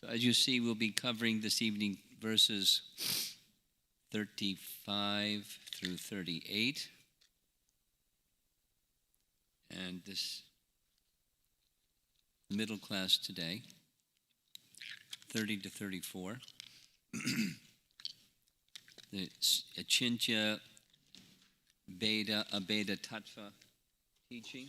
So as you see, we'll be covering this evening verses 35 through 38. And this middle class today, 30 to 34. The Achintya Beda Abeda Tattva teaching.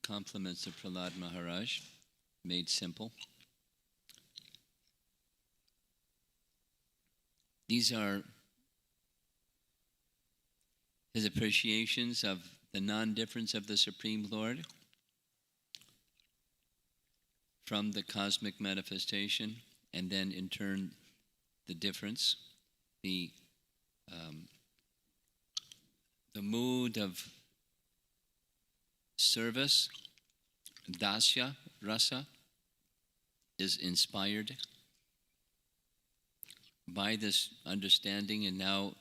Compliments of Prahlada Maharaj, made simple. These are his appreciations of the non-difference of the Supreme Lord from the cosmic manifestation, and then in turn the difference, the mood of service, dasya, rasa, is inspired by this understanding, and now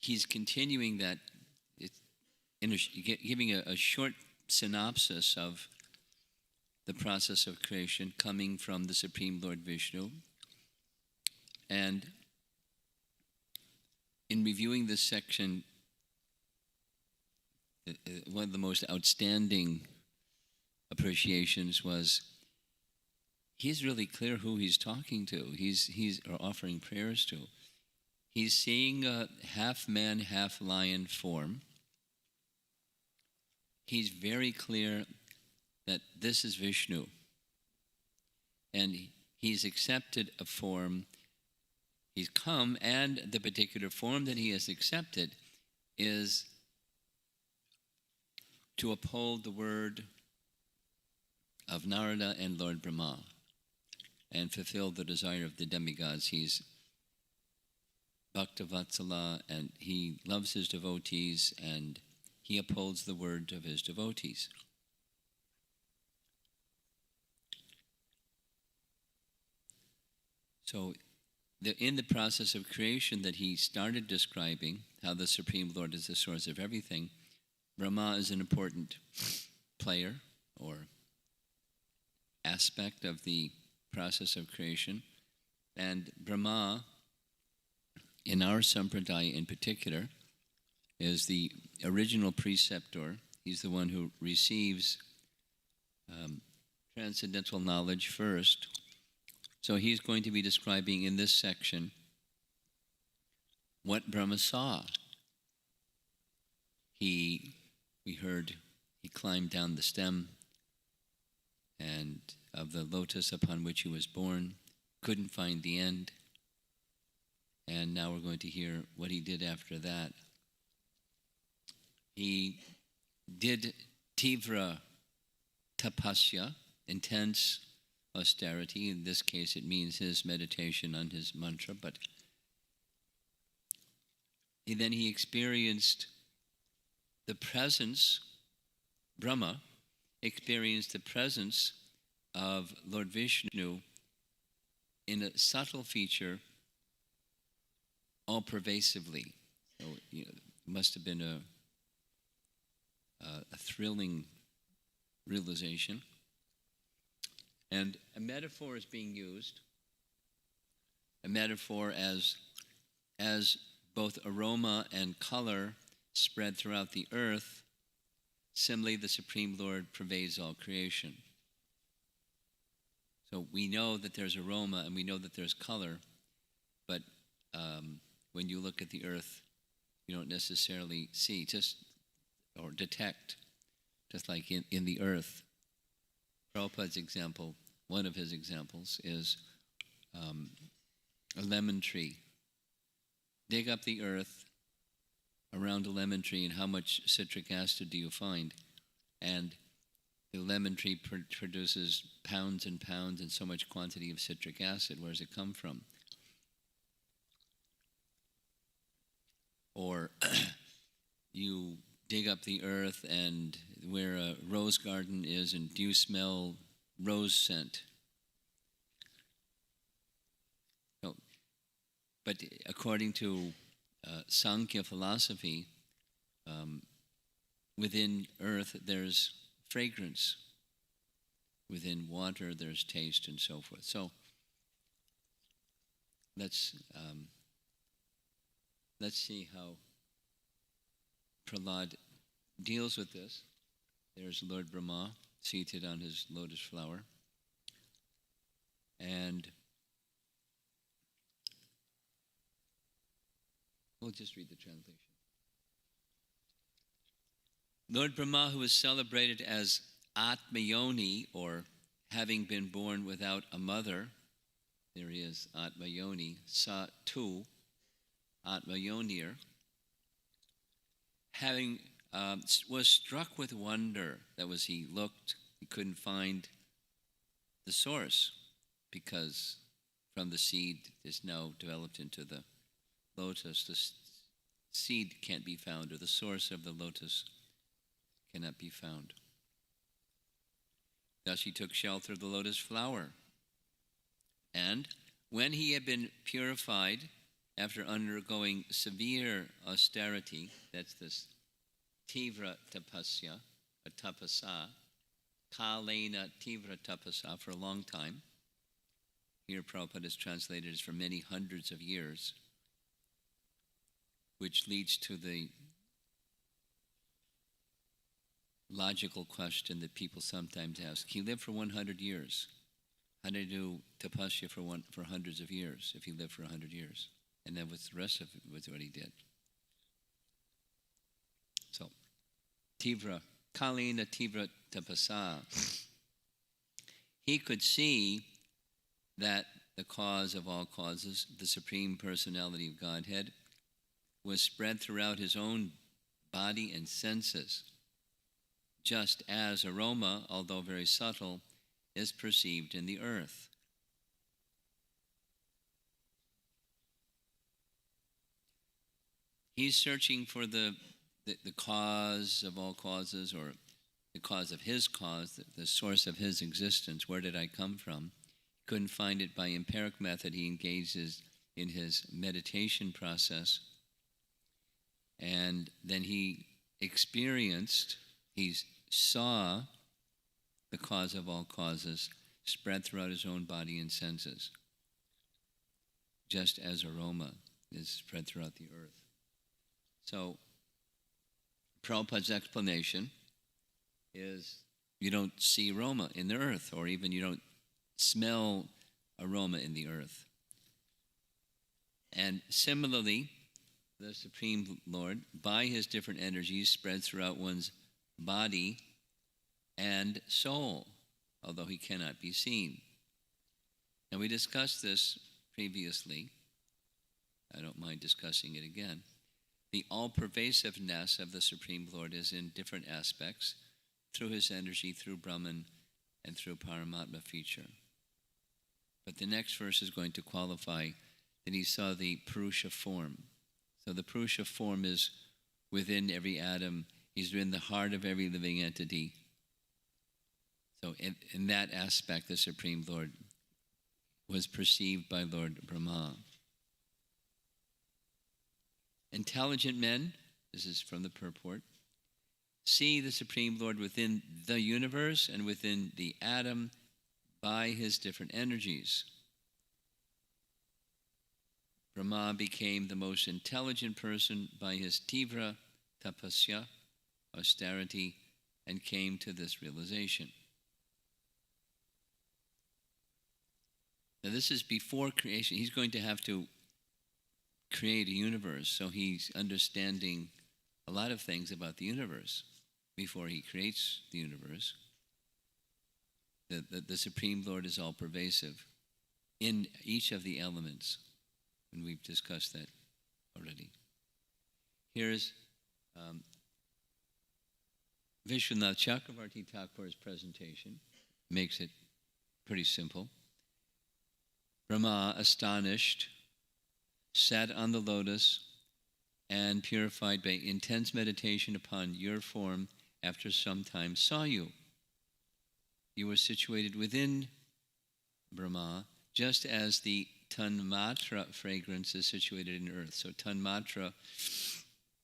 he's continuing that, giving a short synopsis of the process of creation coming from the Supreme Lord Vishnu. And in reviewing this section, one of the most outstanding appreciations was he's really clear who he's talking to. He's offering prayers to. He's seeing a half man, half lion form. He's very clear that this is Vishnu. And he's accepted a form. He's come, and the particular form that he has accepted is to uphold the word of Narada and Lord Brahma and fulfill the desire of the demigods. He's Bhakta Vatsala, and he loves his devotees, and he upholds the word of his devotees. So, in the process of creation that he started describing, how the Supreme Lord is the source of everything, Brahma is an important player or aspect of the process of creation. And Brahma, in our sampradaya in particular, is the original preceptor. He's the one who receives transcendental knowledge first. So he's going to be describing in this section what Brahma saw. We heard he climbed down the stem and of the lotus upon which he was born, couldn't find the end. And now we're going to hear what he did after that. He did tivra tapasya, intense austerity. In this case, it means his meditation on his mantra, but then he experienced the presence, Brahma experienced the presence of Lord Vishnu in a subtle feature, all pervasively. So, it must have been a thrilling realization. And a metaphor is being used, a metaphor as both aroma and color spread throughout the earth, similarly the Supreme Lord pervades all creation. So we know that there's aroma and we know that there's color, but when you look at the earth, you don't necessarily see, or detect, just like in the earth. Prabhupada's example, one of his examples, is a lemon tree. Dig up the earth around a lemon tree, and how much citric acid do you find? And the lemon tree produces pounds and pounds and so much quantity of citric acid. Where does it come from? Or you dig up the earth and where a rose garden is, and do you smell rose scent? No. But according to Sankhya philosophy, within earth there's fragrance. Within water there's taste and so forth. So let's see how Prahlada deals with this. There's Lord Brahma seated on his lotus flower. And we'll just read the translation. Lord Brahma, who is celebrated as Atmayoni, or having been born without a mother, there he is, Atmayoni, Sa Tu, Atmayonir, having was struck with wonder. That was, he looked, he couldn't find the source, because from the seed is now developed into the lotus. The seed can't be found, or the source of the lotus cannot be found. Thus he took shelter of the lotus flower. And when he had been purified after undergoing severe austerity, that's this tivra tapasya, or tapasa, kalena tivra tapasa, for a long time. Here Prabhupada is translated as for many hundreds of years, which leads to the logical question that people sometimes ask. He lived for 100 years. How did he do tapasya for hundreds of years if he lived for 100 years? And then with the rest of it, with what he did. So, tivra, kalina tivra tapasa. He could see that the cause of all causes, the Supreme Personality of Godhead, was spread throughout his own body and senses, just as aroma, although very subtle, is perceived in the earth. He's searching for the cause of all causes, or the cause of his cause, the source of his existence. Where did I come from? He couldn't find it by empiric method. He engages in his meditation process. And then he saw the cause of all causes spread throughout his own body and senses, just as aroma is spread throughout the earth. So, Prabhupada's explanation is you don't see aroma in the earth, or even you don't smell aroma in the earth. And similarly, the Supreme Lord, by his different energies, spreads throughout one's body and soul, although he cannot be seen. And we discussed this previously. I don't mind discussing it again. The all-pervasiveness of the Supreme Lord is in different aspects, through his energy, through Brahman, and through Paramatma feature. But the next verse is going to qualify that he saw the Purusha form. So the Purusha form is within every atom. He's in the heart of every living entity. So in that aspect, the Supreme Lord was perceived by Lord Brahma. Intelligent men, this is from the purport, see the Supreme Lord within the universe and within the atom by his different energies. Brahma became the most intelligent person by his tivra tapasya, austerity, and came to this realization. Now this is before creation. He's going to have to create a universe, so he's understanding a lot of things about the universe before he creates the universe. The Supreme Lord is all-pervasive in each of the elements, and we've discussed that already. Here's Vishwanath Chakravarti Thakur's presentation. Makes it pretty simple. Brahma, astonished, sat on the lotus and, purified by intense meditation upon your form, after some time saw you. You were situated within Brahma, just as the Tanmatra fragrance is situated in earth. So Tanmatra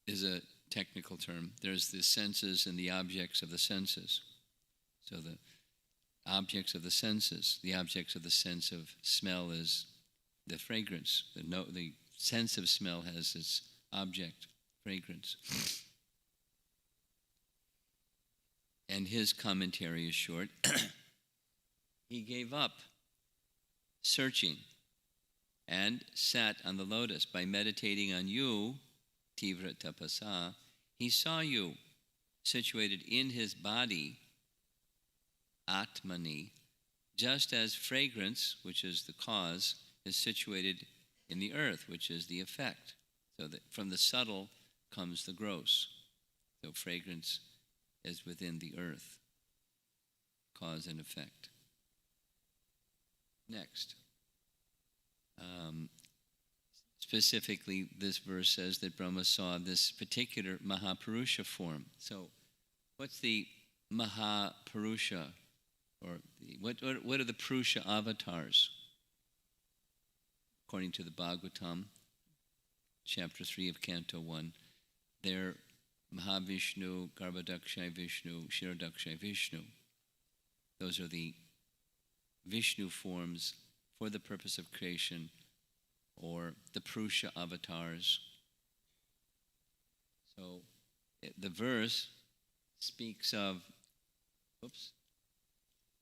is a technical term. There's the senses and the objects of the senses. So the objects of the senses, the objects of the sense of smell is the fragrance. The sense of smell has its object, fragrance. And his commentary is short. He gave up searching and sat on the lotus. By meditating on you, Tivra Tapasa, he saw you situated in his body, Atmani, just as fragrance, which is the cause, is situated in the earth, which is the effect. So that from the subtle comes the gross. So fragrance is within the earth, cause and effect. Next. Specifically, this verse says that Brahma saw this particular Mahapurusha form. So, what's the Mahapurusha? Or what are the Purusha avatars? According to the Bhagavatam, chapter 3 of canto 1, they're Mahavishnu, Garbhadakshay Vishnu, Shirodakshay Vishnu. Those are the Vishnu forms for the purpose of creation, or the Purusha avatars. So the verse speaks of,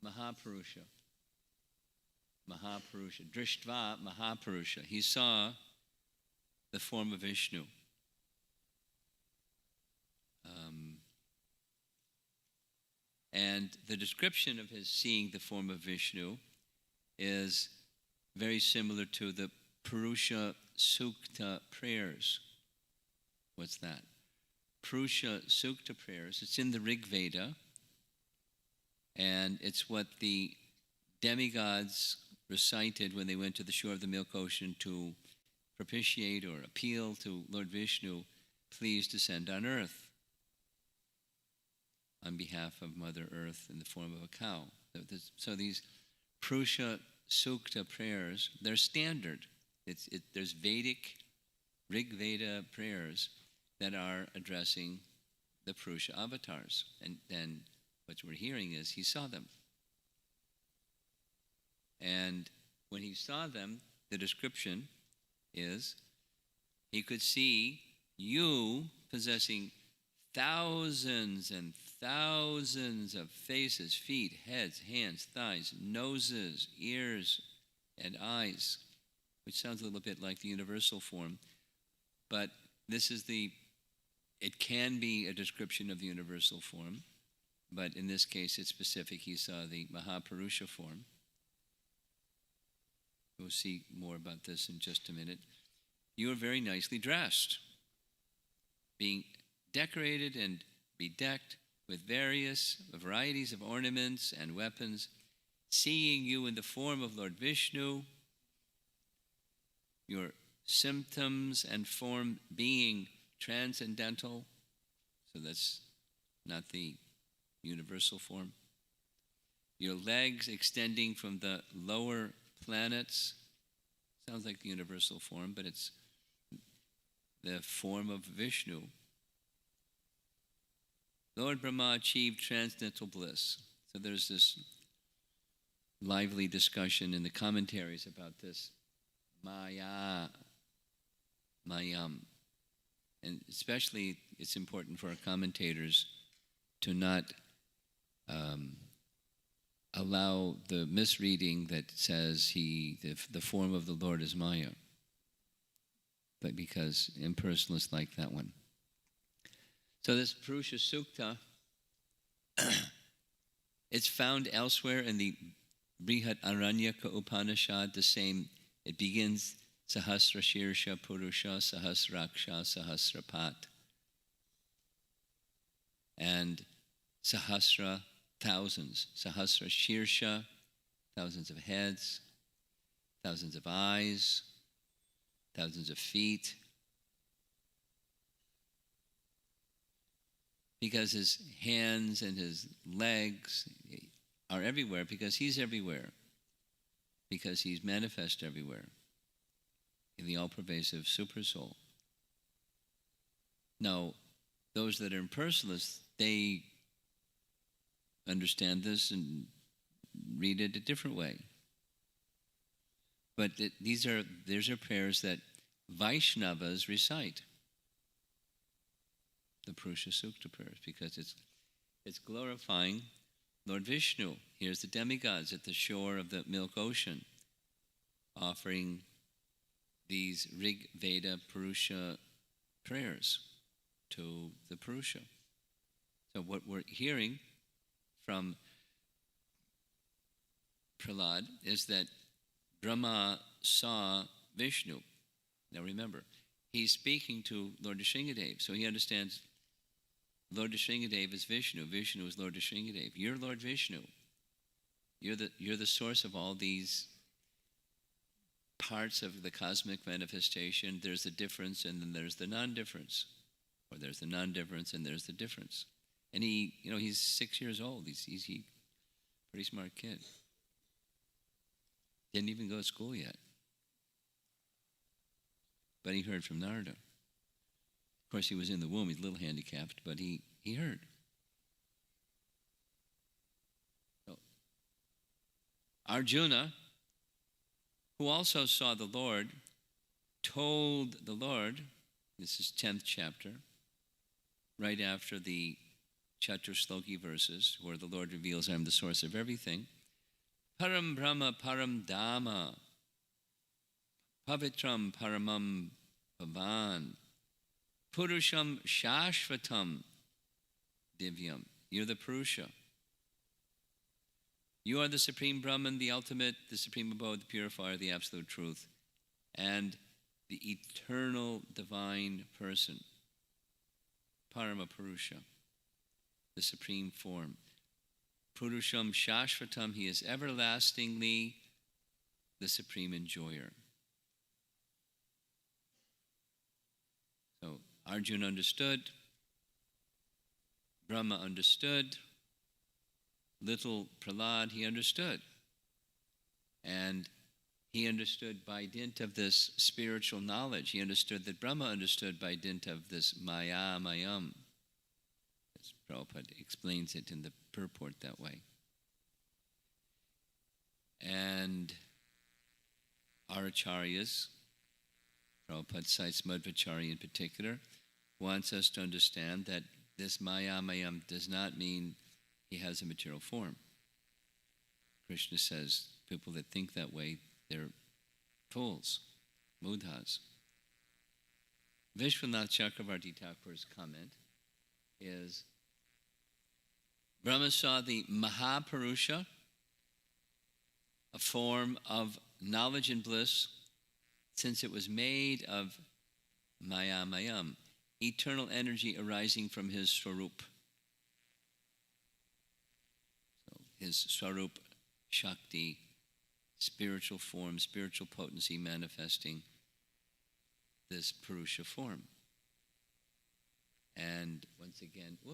Mahapurusha. Mahapurusha. Drishtva Mahapurusha. He saw the form of Vishnu. And the description of his seeing the form of Vishnu is very similar to the Purusha Sukta prayers. What's that? Purusha Sukta prayers. It's in the Rig Veda, and it's what the demigods recited when they went to the shore of the Milk Ocean to propitiate or appeal to Lord Vishnu, please descend on earth, on behalf of Mother Earth in the form of a cow. So these Purusha Sukta prayers, they're standard. There's Vedic, Rig Veda prayers that are addressing the Purusha avatars. And then what we're hearing is he saw them. And when he saw them, the description is he could see you possessing thousands and thousands of faces, feet, heads, hands, thighs, noses, ears, and eyes, which sounds a little bit like the universal form. But it can be a description of the universal form, but in this case it's specific. He saw the Mahapurusha form. We'll see more about this in just a minute. You are very nicely dressed, being decorated and bedecked with various varieties of ornaments and weapons, seeing you in the form of Lord Vishnu, your symptoms and form being transcendental, so that's not the universal form. Your legs extending from the lower planets, sounds like the universal form, but it's the form of Vishnu. Lord Brahma achieved transcendental bliss. So there's this lively discussion in the commentaries about this Mayam. And especially it's important for our commentators to not allow the misreading that says the form of the Lord is Maya. But because impersonalists like that one. So this Purusha Sukta, it's found elsewhere in the Brihat Aranyaka Upanishad, the same. It begins Sahasra Shirsha Purusha Sahasraksha Sahasrapat. And Sahasra, thousands. Sahasra Shirsha, thousands of heads, thousands of eyes, thousands of feet. Because his hands and his legs are everywhere, because he's everywhere, because he's manifest everywhere in the all-pervasive super soul. Now, those that are impersonalists, they understand this and read it a different way. But these are prayers that Vaishnavas recite, the Purusha Sukta prayers, because it's glorifying Lord Vishnu. Here's the demigods at the shore of the Milk Ocean, offering these Rig Veda Purusha prayers to the Purusha. So what we're hearing from Prahlada is that Brahma saw Vishnu. Now remember, he's speaking to Lord Nrsingadev, so he understands Lord Nrsingadev is Vishnu. Vishnu is Lord Nrsingadev. You're Lord Vishnu. You're the source of all these parts of the cosmic manifestation. There's the difference, and then there's the non-difference, or there's the non-difference, and there's the difference. And he's 6 years old. He's a pretty smart kid. Didn't even go to school yet. But he heard from Narada. Of course, he was in the womb. He's a little handicapped, but he heard. So, Arjuna, who also saw the Lord, told the Lord, this is 10th chapter, right after the Chaturshloki verses, where the Lord reveals, I'm the source of everything. Param Brahma Param Dhamma Pavitram Paramam Bhavan Purusham Shashvatam Divyam. You're the Purusha. You are the Supreme Brahman, the ultimate, the Supreme Abode, the Purifier, the Absolute Truth, and the eternal divine person. Parama Purusha, the Supreme Form. Purusham Shashvatam, he is everlastingly the Supreme Enjoyer. So Arjuna understood, Brahma understood, little Prahlada, he understood. And he understood by dint of this spiritual knowledge. He understood that Brahma understood by dint of this Maya Mayam. As Prabhupada explains it in the purport that way. And our acharyas, Prabhupada cites Madhvacharya in particular, wants us to understand that this Maya Mayam does not mean he has a material form. Krishna says people that think that way, they're fools, mudhas. Vishwanath Chakravarti Thakur's comment is, Brahma saw the Mahapurusha, a form of knowledge and bliss, since it was made of Maya Mayam, eternal energy arising from his Swarup. So his Swarup, Shakti, spiritual form, spiritual potency manifesting this Purusha form. And once again, the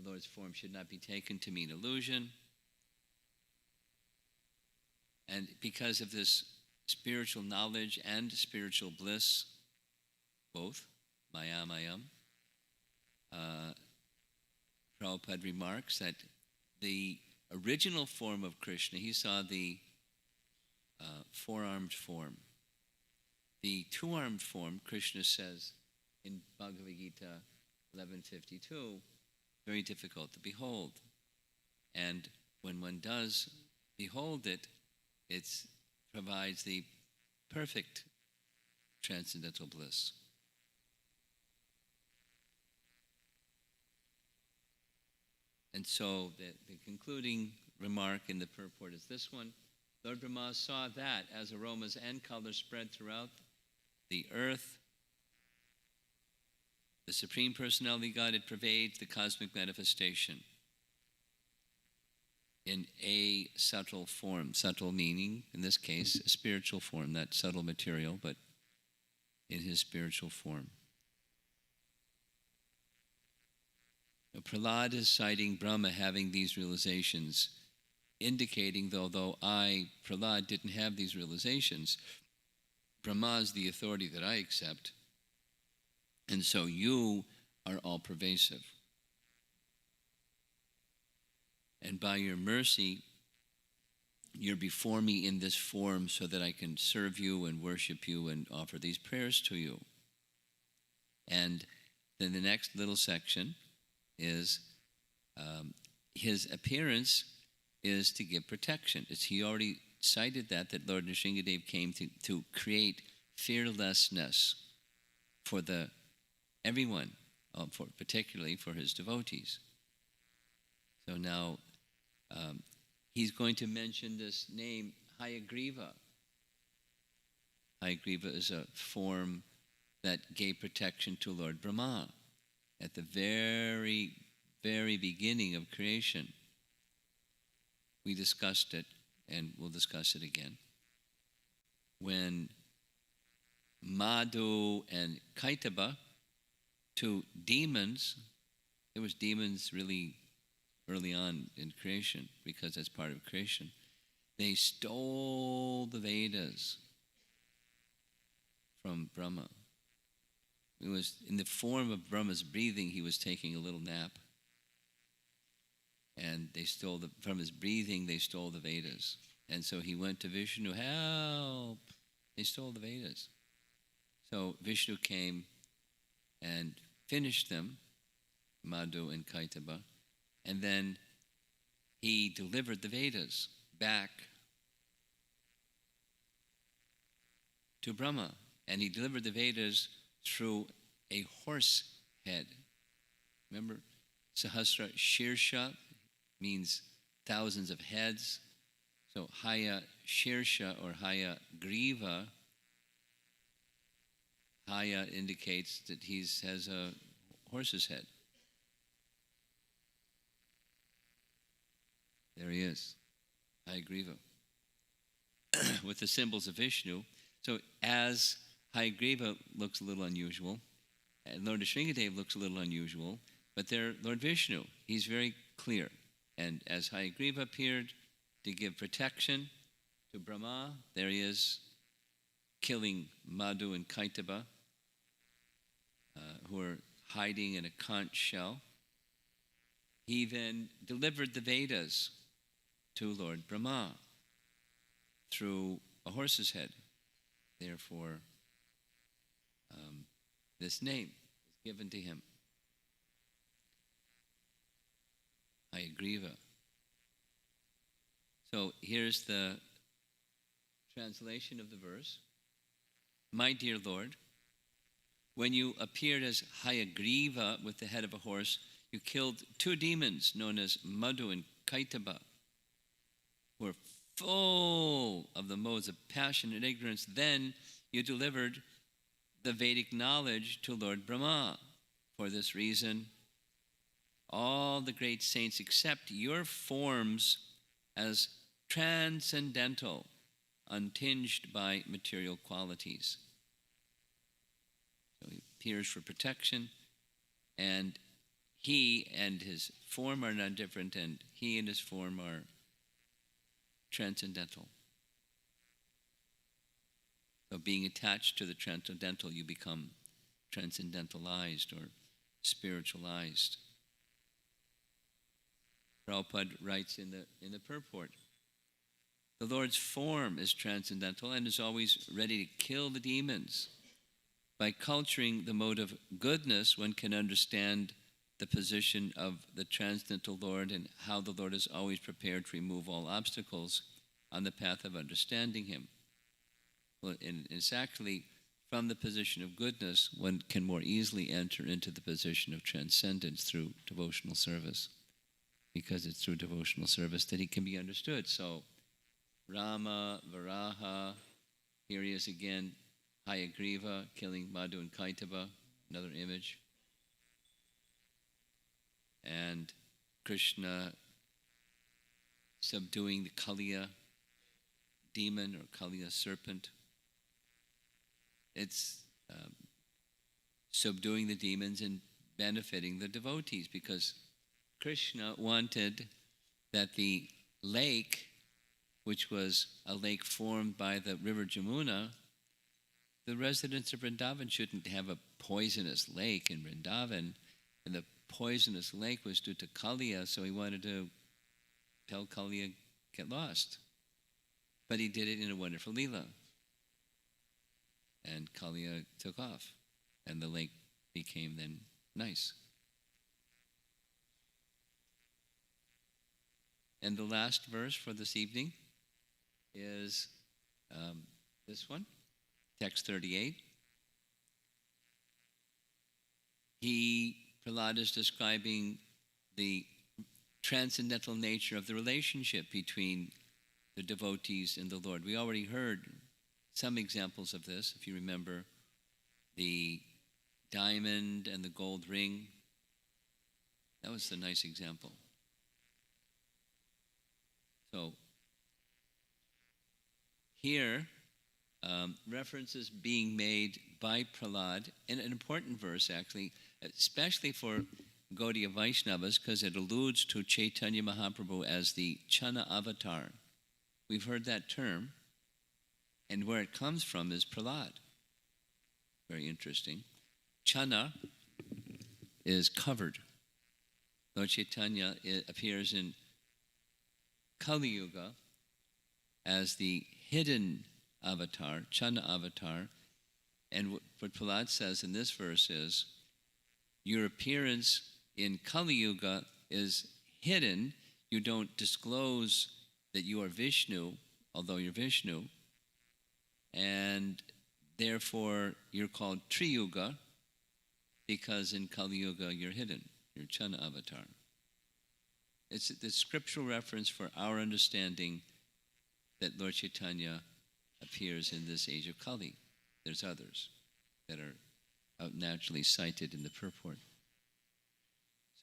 Lord's form should not be taken to mean illusion. And because of this spiritual knowledge and spiritual bliss, both, Maya Mayam, Prabhupada remarks that the original form of Krishna, he saw the four-armed form. The two-armed form, Krishna says in Bhagavad Gita 11:52, very difficult to behold. And when one does behold it, it provides the perfect transcendental bliss. And so the concluding remark in the purport is this one. Lord Brahma saw that as aromas and colors spread throughout the earth, the Supreme Personality God, it pervades the cosmic manifestation in a subtle form. Subtle meaning, in this case, a spiritual form, not subtle material, but in his spiritual form. Now, Prahlada is citing Brahma having these realizations, indicating, though I, Prahlada, didn't have these realizations, Brahma is the authority that I accept. And so you are all pervasive. And by your mercy, you're before me in this form so that I can serve you and worship you and offer these prayers to you. And then the next little section is his appearance is to give protection. He already cited that Lord Nrsingadev came to create fearlessness for everyone, particularly for his devotees. So now he's going to mention this name, Hayagriva. Hayagriva is a form that gave protection to Lord Brahma at the very, very beginning of creation. We discussed it, and we'll discuss it again. When Madhu and Kaitaba, two demons, there was demons really early on in creation, because that's part of creation. They stole the Vedas from Brahma. It was in the form of Brahma's breathing. He was taking a little nap, and they stole from his breathing. They stole the Vedas, and so he went to Vishnu. Help! They stole the Vedas. So Vishnu came and finished them, Madhu and Kaitaba, and then he delivered the Vedas back to Brahma, and he delivered the Vedas through a horse head. Remember, Sahasra Shirsha means thousands of heads. So Haya Shirsha or Haya Griva, Haya indicates that he has a horse's head. There he is, Hayagriva, with the symbols of Vishnu. So as Hayagriva looks a little unusual, and Lord Nrsingadev looks a little unusual, but they're Lord Vishnu. He's very clear. And as Hayagriva appeared to give protection to Brahma, there he is, killing Madhu and Kaitaba, who are hiding in a conch shell. He then delivered the Vedas to Lord Brahma through a horse's head. Therefore, this name is given to him, Hayagriva. So here's the translation of the verse. My dear Lord, when you appeared as Hayagriva with the head of a horse, you killed two demons known as Madhu and Kaitaba, who were full of the modes of passion and ignorance. Then you delivered the Vedic knowledge to Lord Brahma. For this reason, all the great saints accept your forms as transcendental, untinged by material qualities. So he appears for protection, and he and his form are not different, and he and his form are transcendental. So being attached to the transcendental, you become transcendentalized or spiritualized. Prabhupada writes in the purport, the Lord's form is transcendental and is always ready to kill the demons. By culturing the mode of goodness, one can understand the position of the transcendental Lord and how the Lord is always prepared to remove all obstacles on the path of understanding him. Well, and it's actually from the position of goodness one can more easily enter into the position of transcendence through devotional service, because it's through devotional service that he can be understood. So Rama, Varaha, here he is again, Hayagriva killing Madhu and Kaitaba, another image. And Krishna subduing the Kaliya demon or Kaliya serpent. It's subduing the demons and benefiting the devotees, because Krishna wanted that the lake, which was a lake formed by the river Jamuna, the residents of Vrindavan shouldn't have a poisonous lake in Vrindavan, and the poisonous lake was due to Kaliya, so he wanted to tell Kaliya, get lost. But he did it in a wonderful Leela. And Kaliya took off, and the lake became then nice. And the last verse for this evening is this one, text 38. Prahlada is describing the transcendental nature of the relationship between the devotees and the Lord. We already heard some examples of this, if you remember the diamond and the gold ring. That was a nice example. So here, references being made by Prahlada in an important verse, actually, especially for Gaudiya Vaishnavas, because it alludes to Chaitanya Mahaprabhu as the Chana avatar. We've heard that term, and where it comes from is Prahlada. Very interesting. Chana is covered. Lord Chaitanya appears in Kali Yuga as the hidden avatar, Chana avatar. And what Prahlada says in this verse is, your appearance in Kali Yuga is hidden. You don't disclose that you are Vishnu, although you're Vishnu. And therefore, you're called Triyuga, because in Kali Yuga, you're hidden. You're Chana avatar. It's the scriptural reference for our understanding that Lord Chaitanya appears in this age of Kali. There's others that are naturally cited in the purport.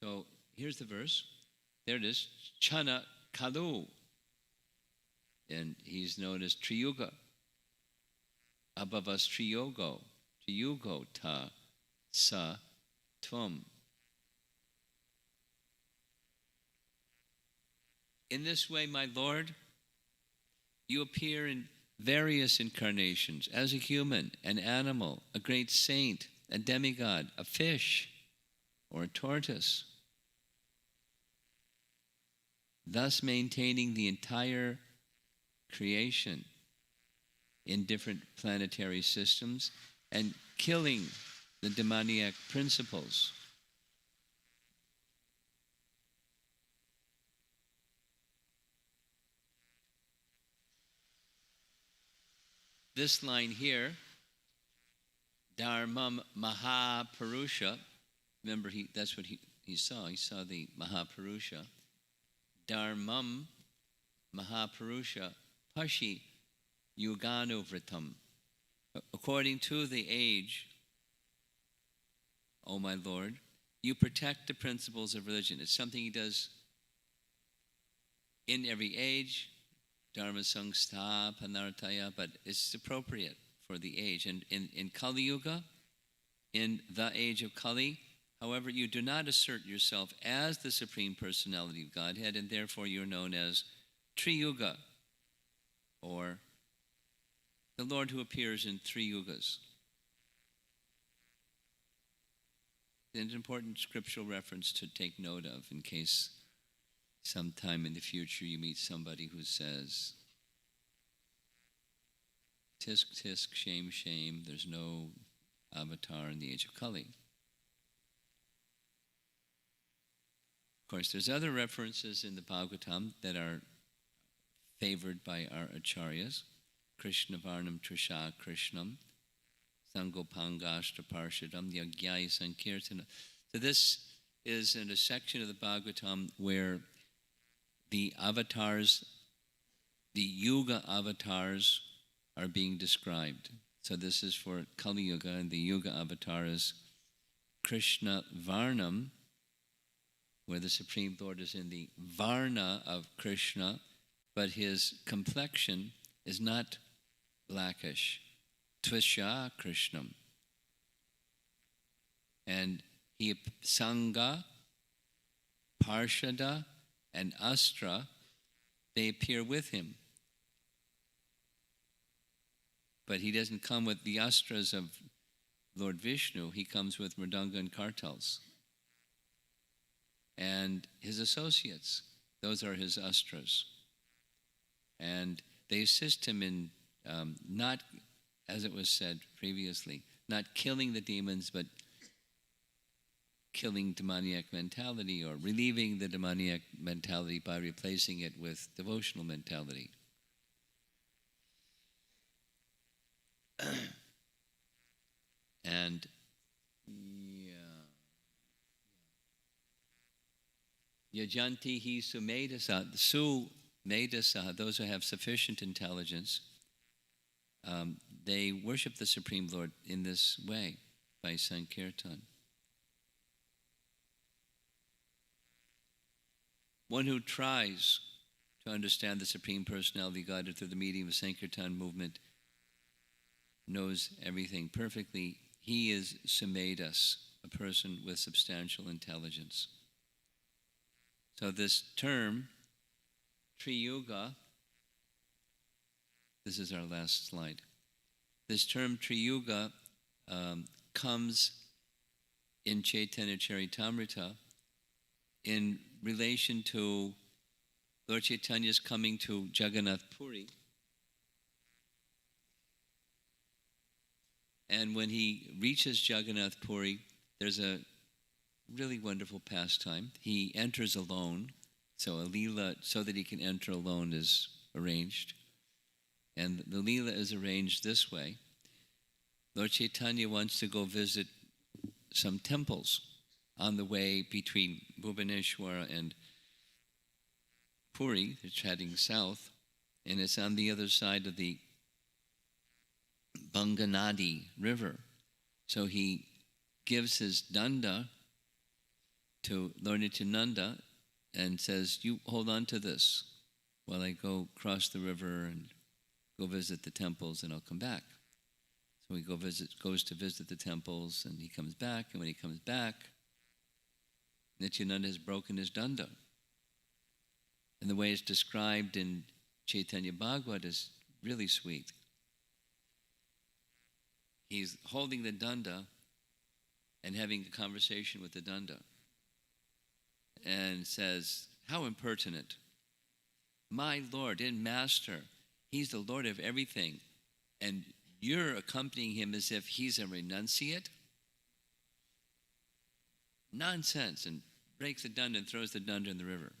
So here's the verse. There it is. Chana Kalu. And he's known as Triyuga. Abhavas Triyogo. Triyugo ta sa tvam. In this way, my Lord, you appear in various incarnations as a human, an animal, a great saint, a demigod, a fish, or a tortoise, thus maintaining the entire creation in different planetary systems and killing the demoniac principles. This line here, Dharmam Mahaparusha, remember that's what he saw. He saw the Mahaparusha. Dharmam Mahaparusha Pashi Yuganuvritam. According to the age, O my Lord, you protect the principles of religion. It's something he does in every age, Dharma Sangstha, Panartaya, but it's appropriate for the age. And in Kali Yuga, in the age of Kali, however, you do not assert yourself as the Supreme Personality of Godhead, and therefore you're known as Triyuga, or the Lord who appears in 3 yugas. It's an important scriptural reference to take note of in case sometime in the future you meet somebody who says, tisk, tisk, shame, shame, there's no avatar in the age of Kali. Of course, there's other references in the Bhagavatam that are favored by our acharyas. Krishna Varnam Trisha Krishnam, Sangopangashtra Parshadam, Yagyai Sankirtana. So this is in a section of the Bhagavatam where the avatars, the Yuga avatars are being described. So this is for Kali Yuga, and the Yuga avatar is Krishna Varnam, where the Supreme Lord is in the Varna of Krishna, but his complexion is not blackish. Tvisha Krishnam. And he, Sangha, Parshada, and Astra, they appear with him. But he doesn't come with the astras of Lord Vishnu. He comes with mridanga and kartals. And his associates, those are his astras. And they assist him in not, as it was said previously, not killing the demons, but killing demoniac mentality or relieving the demoniac mentality by replacing it with devotional mentality. And yajanti hi sumedasa, sumedasa, those who have sufficient intelligence, they worship the Supreme Lord in this way, by Sankirtan. One who tries to understand the Supreme Personality of Godhead through the medium of Sankirtan movement knows everything perfectly. He is Sumedas, a person with substantial intelligence. So this term, Triyuga, this is our last slide. This term Triyuga comes in Chaitanya Charitamrita in relation to Lord Chaitanya's coming to Jagannath Puri. And when he reaches Jagannath Puri, there's a really wonderful pastime. He enters alone, so a lila, so that he can enter alone, is arranged. And the lila is arranged this way. Lord Chaitanya wants to go visit some temples on the way between Bhubaneswara and Puri. It's heading south, and it's on the other side of the Banganadi River. So he gives his danda to Lord Nityananda and says, you hold on to this while I go cross the river and go visit the temples, and I'll come back. So he goes to visit the temples, and he comes back, and when he comes back, Nityananda has broken his danda. And the way it's described in Chaitanya Bhagavatam is really sweet. He's holding the danda and having a conversation with the danda, and says, how impertinent. My Lord and Master, he's the Lord of everything, and you're accompanying him as if he's a renunciate? Nonsense, and breaks the danda and throws the danda in the river.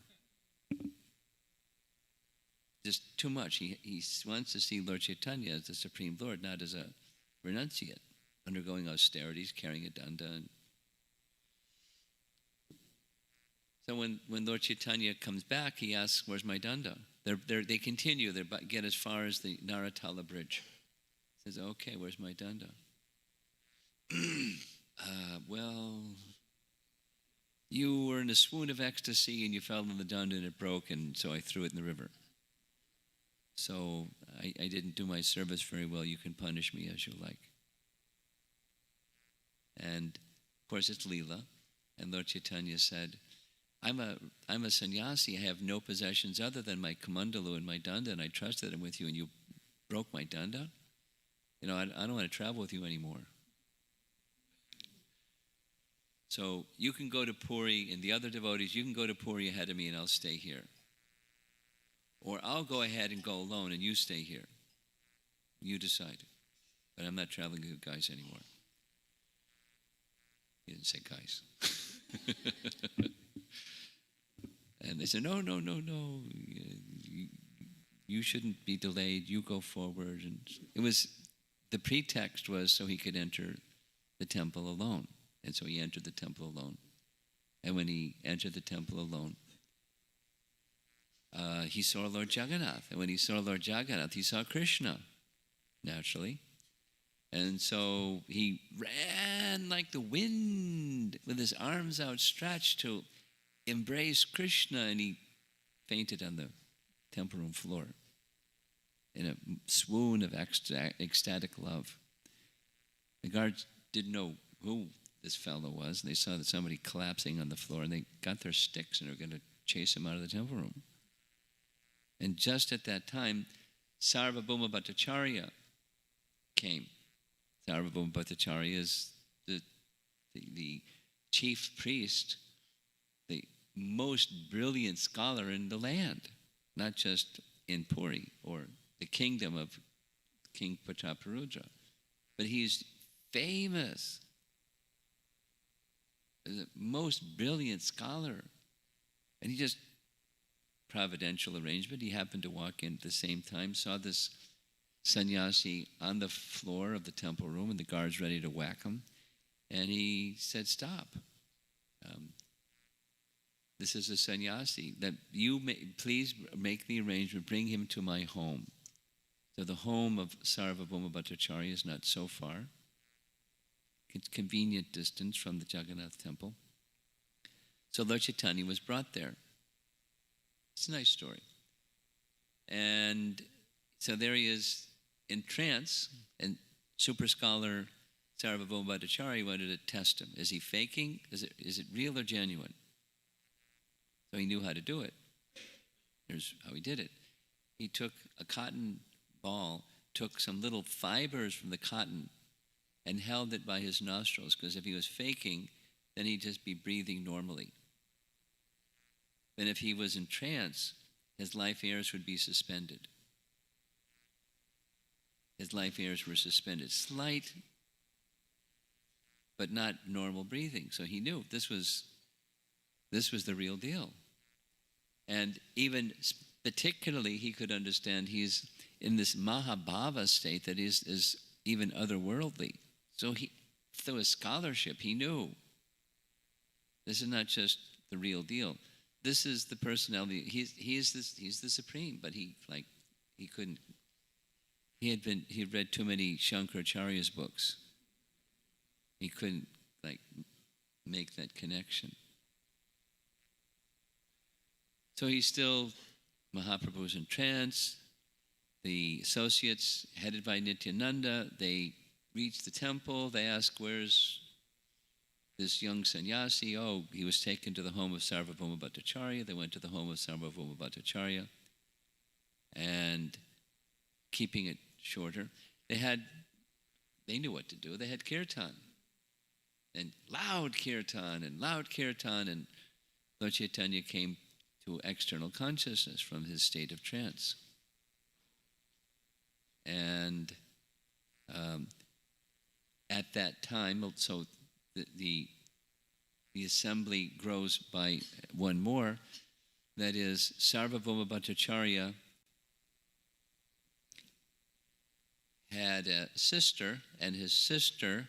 Just too much. He wants to see Lord Chaitanya as the Supreme Lord, not as a renunciate, undergoing austerities, carrying a danda. So when Lord Chaitanya comes back, he asks, where's my danda? They continue, they get as far as the Naratala bridge. He says, okay, where's my danda? Well, you were in a swoon of ecstasy and you fell in the danda and it broke, and so I threw it in the river. So I didn't do my service very well. You can punish me as you like. And of course it's Leela. And Lord Chaitanya said, I'm a sannyasi. I have no possessions other than my kamandalu and my danda, and I trusted him with you, and you broke my danda? I don't want to travel with you anymore. So you can go to Puri, and the other devotees, you can go to Puri ahead of me, and I'll stay here. Or I'll go ahead and go alone, and you stay here. You decide. But I'm not traveling with you guys anymore. He didn't say guys. And they said, no. You shouldn't be delayed. You go forward. And the pretext was so he could enter the temple alone. And so he entered the temple alone. And when he entered the temple alone, he saw Lord Jagannath. And when he saw Lord Jagannath, he saw Krishna, naturally. And so he ran like the wind with his arms outstretched to embrace Krishna, and he fainted on the temple room floor in a swoon of ecstatic love. The guards didn't know who this fellow was, and they saw that somebody collapsing on the floor, and they got their sticks and were going to chase him out of the temple room. And just at that time, Sarvabhauma Bhattacharya came. Sarvabhauma Bhattacharya is the chief priest, the most brilliant scholar in the land, not just in Puri or the kingdom of King Prataparudra, but he's famous as the most brilliant scholar. And he just, providential arrangement, he happened to walk in at the same time, saw this sannyasi on the floor of the temple room and the guards ready to whack him. And he said, stop. This is a sannyasi. That please make the arrangement, bring him to my home. So the home of Sarvabhauma Bhattacharya is not so far. It's convenient distance from the Jagannath temple. So Lord Chaitanya was brought there. It's a nice story. And so there he is in trance, and super scholar Sarvabhauma Bhattacharya wanted to test him. Is he faking? Is it real or genuine? So he knew how to do it. Here's how he did it. He took a cotton ball, took some little fibers from the cotton, and held it by his nostrils, because if he was faking, then he'd just be breathing normally. And if he was in trance, his life airs would be suspended. His life airs were suspended. Slight, but not normal breathing. So he knew this was the real deal. And even particularly, he could understand he's in this Mahabhava state that is even otherworldly. So through his scholarship, he knew this is not just the real deal. This is the personality. He's the supreme, but he couldn't. He had read too many Shankaracharya's books. He couldn't make that connection. So he's still, Mahaprabhu's in trance. The associates, headed by Nityananda, they reach the temple. They ask, where's this young sannyasi? Oh, he was taken to the home of Sarvabhauma Bhattacharya. They went to the home of Sarvabhauma Bhattacharya. And keeping it shorter, they knew what to do. They had kirtan. And loud kirtan, and Lord Chaitanya came to external consciousness from his state of trance. And at that time, so the assembly grows by one more. That is, Sarvabhauma Bhattacharya had a sister, and his sister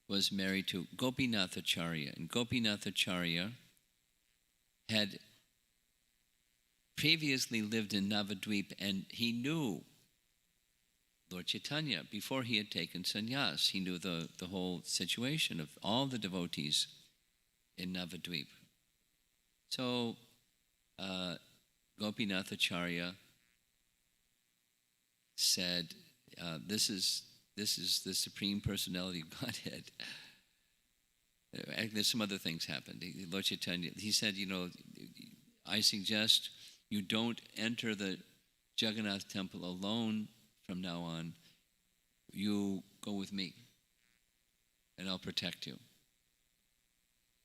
was married to Gopinathacharya. And Gopinathacharya had previously lived in Navadvip, and he knew Lord Chaitanya before he had taken sannyas. He knew the whole situation of all the devotees in Navadvip. So Gopinathacharya said, this is the Supreme Personality of Godhead. There's some other things happened. Lord Chaitanya, he said, I suggest you don't enter the Jagannath temple alone from now on. You go with me, and I'll protect you.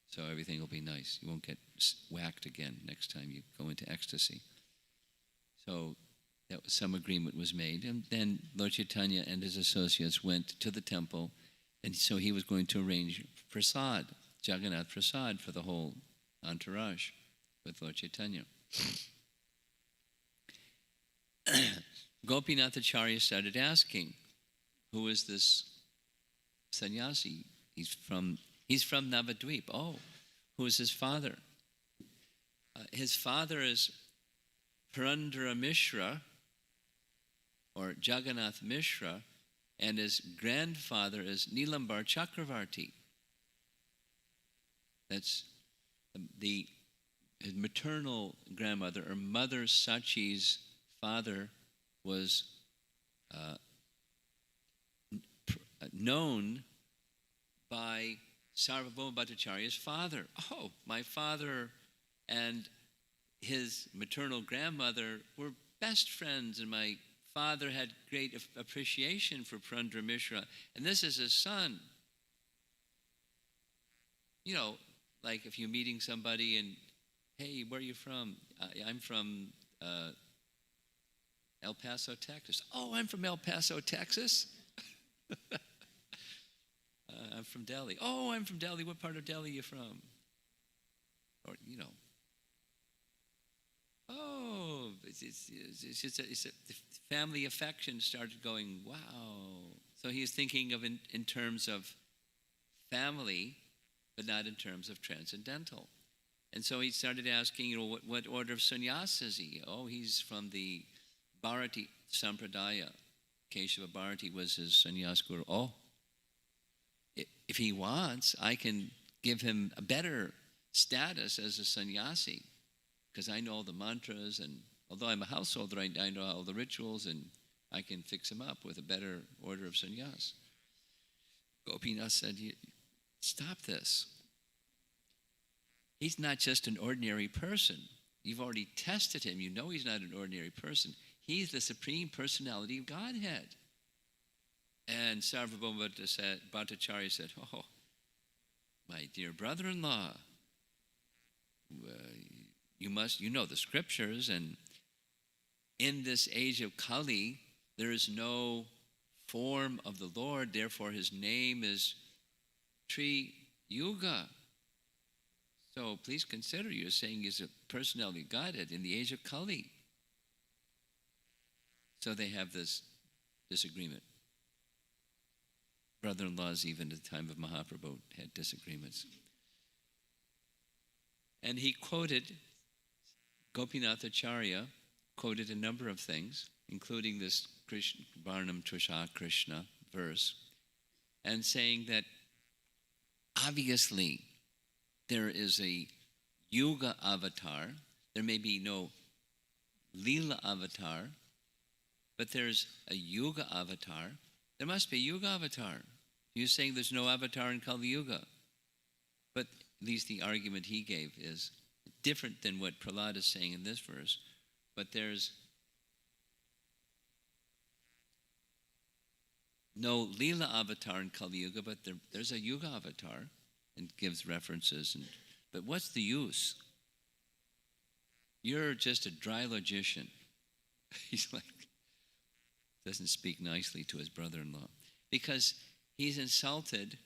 So everything will be nice. You won't get whacked again next time you go into ecstasy. So some agreement was made, and then Lord Chaitanya and his associates went to the temple, and so he was going to arrange prasad, Jagannath prasad, for the whole entourage with Lord Chaitanya. Gopinathacharya started asking, who is this sannyasi? He's from Navadvip. Oh, who is his father? His father is Purandara Mishra, or Jagannath Mishra, and his grandfather is Nilambar Chakravarti. That's his maternal grandmother, or Mother Sachi's father, was known by Sarvabhauma Bhattacharya's father. Oh, my father and his maternal grandmother were best friends, and my father had great appreciation for Purandara Mishra, and this is his son. You know, like if you're meeting somebody and, hey, where are you from? I'm from El Paso, Texas. Oh, I'm from El Paso, Texas? I'm from Delhi. Oh, I'm from Delhi. What part of Delhi are you from? Or, you know. Oh, the family affection started going, wow. So he's thinking of in terms of family, but not in terms of transcendental. And so he started asking, you know, what order of sannyas is he? Oh, he's from the Bharati Sampradaya. Keshava Bharati was his sannyas guru. Oh, if he wants, I can give him a better status as a sannyasi, because I know all the mantras, and although I'm a householder, I know all the rituals, and I can fix him up with a better order of sannyas. Gopinath said, stop this. He's not just an ordinary person. You've already tested him. You know he's not an ordinary person. He's the Supreme Personality of Godhead. And Sarvabhauma Bhattacharya said, oh, my dear brother-in-law, you know the scriptures, and in this age of Kali, there is no form of the Lord, therefore his name is Tri Yuga. So please consider, you're saying he's a personality of Godhead in the age of Kali. So they have this disagreement. Brother-in-laws, even at the time of Mahaprabhu, had disagreements. And he quoted, Gopinath Acharya quoted a number of things, including this Krishna, Varnam Trisha Krishna verse, and saying that obviously there is a Yuga avatar. There may be no Leela avatar, but there's a Yuga avatar. There must be a Yuga avatar. You're saying there's no avatar in Kali Yuga. But at least the argument he gave is different than what Prahlada is saying in this verse. But there's no Leela avatar in Kali Yuga, but there's a Yuga avatar, and gives references. But what's the use? You're just a dry logician. He's like, doesn't speak nicely to his brother-in-law, because he's insulted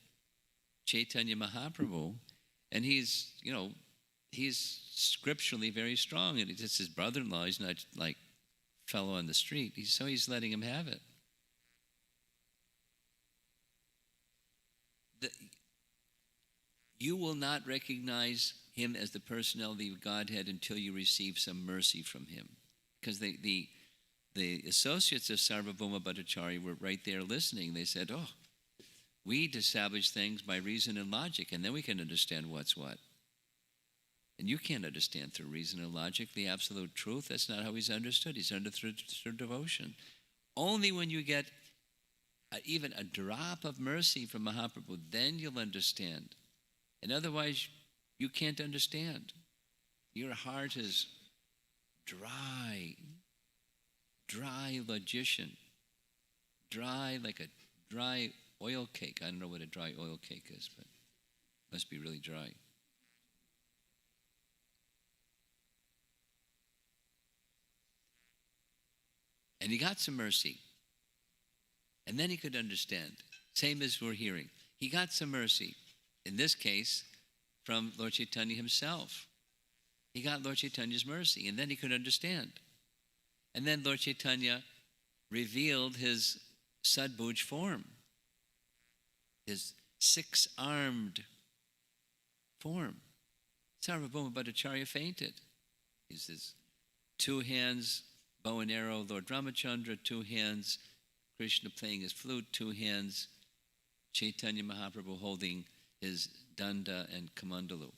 Chaitanya Mahaprabhu, and he's scripturally very strong, and it's his brother-in-law. He's not like fellow on the street. He's letting him have it. You will not recognize him as the personality of Godhead until you receive some mercy from him, because the associates of Sarvabhauma Bhattacharya were right there listening. They said, oh, we establish things by reason and logic, and then we can understand what's what. And you can't understand through reason and logic the absolute truth. That's not how he's understood. He's understood through devotion. Only when you get even a drop of mercy from Mahaprabhu, then you'll understand. And otherwise, you can't understand. Your heart is dry logician, dry like a dry oil cake. I don't know what a dry oil cake is, but it must be really dry. And he got some mercy. And then he could understand. Same as we're hearing. He got some mercy. In this case, from Lord Chaitanya himself. He got Lord Chaitanya's mercy, and then he could understand. And then Lord Chaitanya revealed his Sadbhuj form, his six-armed form. Sarvabhauma Bhattacharya fainted. He's his two hands, bow and arrow, Lord Ramachandra, two hands, Krishna playing his flute, two hands, Chaitanya Mahaprabhu holding his danda and kamandalu,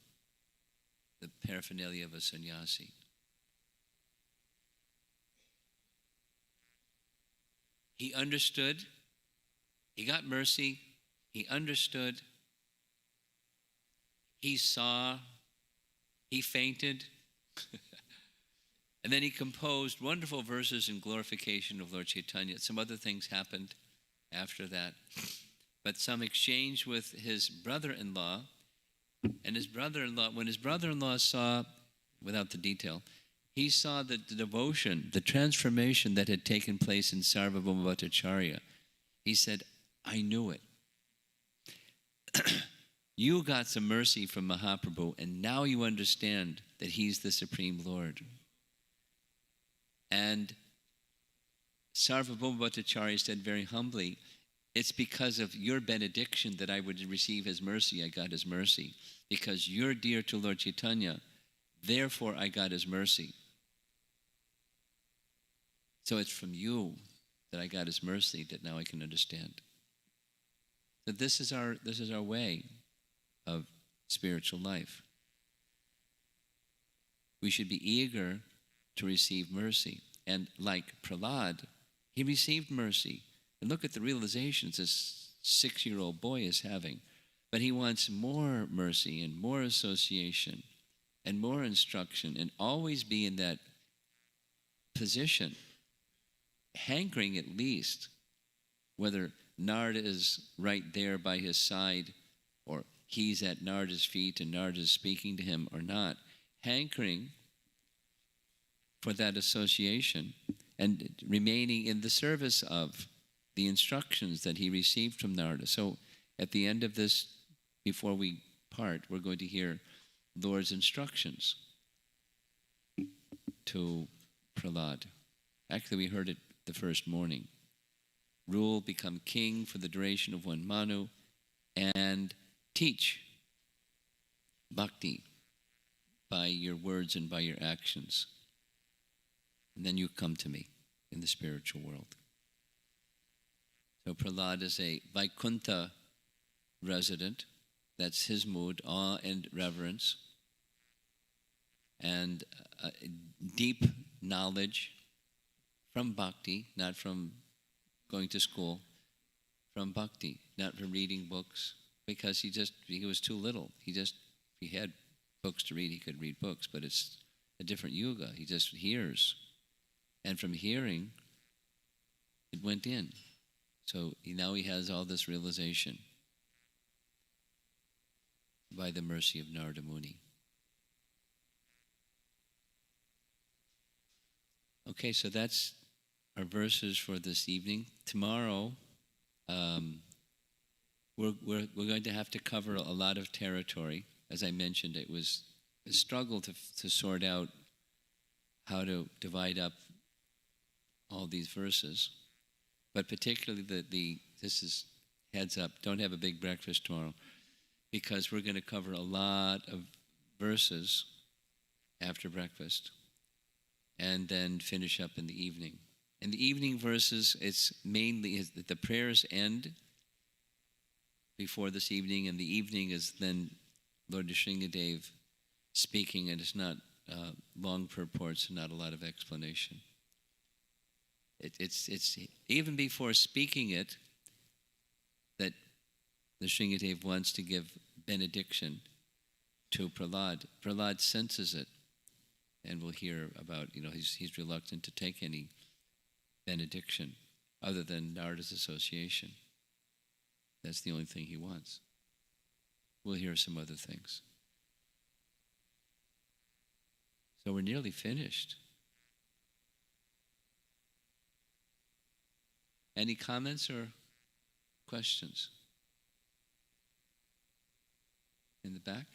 the paraphernalia of a sannyasi. He understood, he got mercy, he understood, he saw, he fainted, And then he composed wonderful verses in glorification of Lord Chaitanya. Some other things happened after that. But some exchange with his brother-in-law. And his brother-in-law, when his brother-in-law saw, without the detail, he saw the devotion, the transformation that had taken place in Sarvabhauma Bhattacharya. He said, I knew it. You got some mercy from Mahaprabhu, and now you understand that he's the Supreme Lord. And Sarvabhauma Bhattacharya said very humbly, it's because of your benediction that I would receive his mercy, I got his mercy. Because you're dear to Lord Chaitanya, therefore I got his mercy. So it's from you that I got his mercy that now I can understand. So this is our way of spiritual life. We should be eager to receive mercy. And like Prahlada, he received mercy. And look at the realizations this 6-year-old boy is having. But he wants more mercy and more association and more instruction, and always be in that position, hankering at least, whether Narada is right there by his side or he's at Narada's feet and Narada is speaking to him or not, hankering for that association and remaining in the service of the instructions that he received from Narada. So at the end of this, before we part, we're going to hear Lord's instructions to Prahlada. Actually, we heard it the first morning. Rule, become king for the duration of one manu, and teach bhakti by your words and by your actions. And then you come to me in the spiritual world. So Prahlada is a Vaikuntha resident. That's his mood, awe and reverence, and deep knowledge from bhakti, not from going to school, from bhakti, not from reading books, because he was too little. If he had books to read, he could read books, but it's a different yuga. He just hears. And from hearing, it went in. So now he has all this realization by the mercy of Narada Muni. Okay, so that's our verses for this evening. Tomorrow, we're going to have to cover a lot of territory. As I mentioned, it was a struggle to sort out how to divide up all these verses. But particularly this is heads up, don't have a big breakfast tomorrow, because we're going to cover a lot of verses after breakfast and then finish up in the evening. In the evening verses, it's mainly the prayers end before this evening, and the evening is then Lord Nrsingadev speaking, and it's not long purports and not a lot of explanation. It's even before speaking it that the Nrsingadev wants to give benediction to Prahlada. Prahlada senses it, and we'll hear about, he's reluctant to take any benediction other than Narada's association. That's the only thing he wants. We'll hear some other things. So we're nearly finished. Any comments or questions? In the back?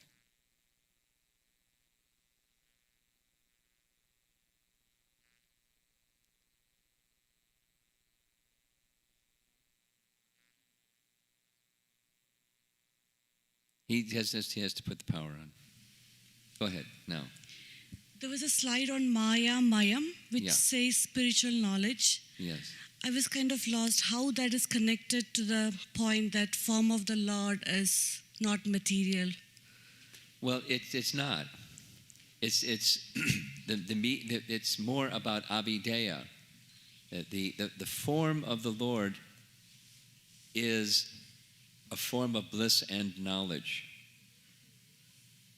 He has to put the power on. Go ahead, now. There was a slide on Maya Mayam, which says spiritual knowledge. Yes. I was kind of lost how that is connected to the point that form of the Lord is not material. Well, it's not. It's it's more about avideya. The form of the Lord is a form of bliss and knowledge.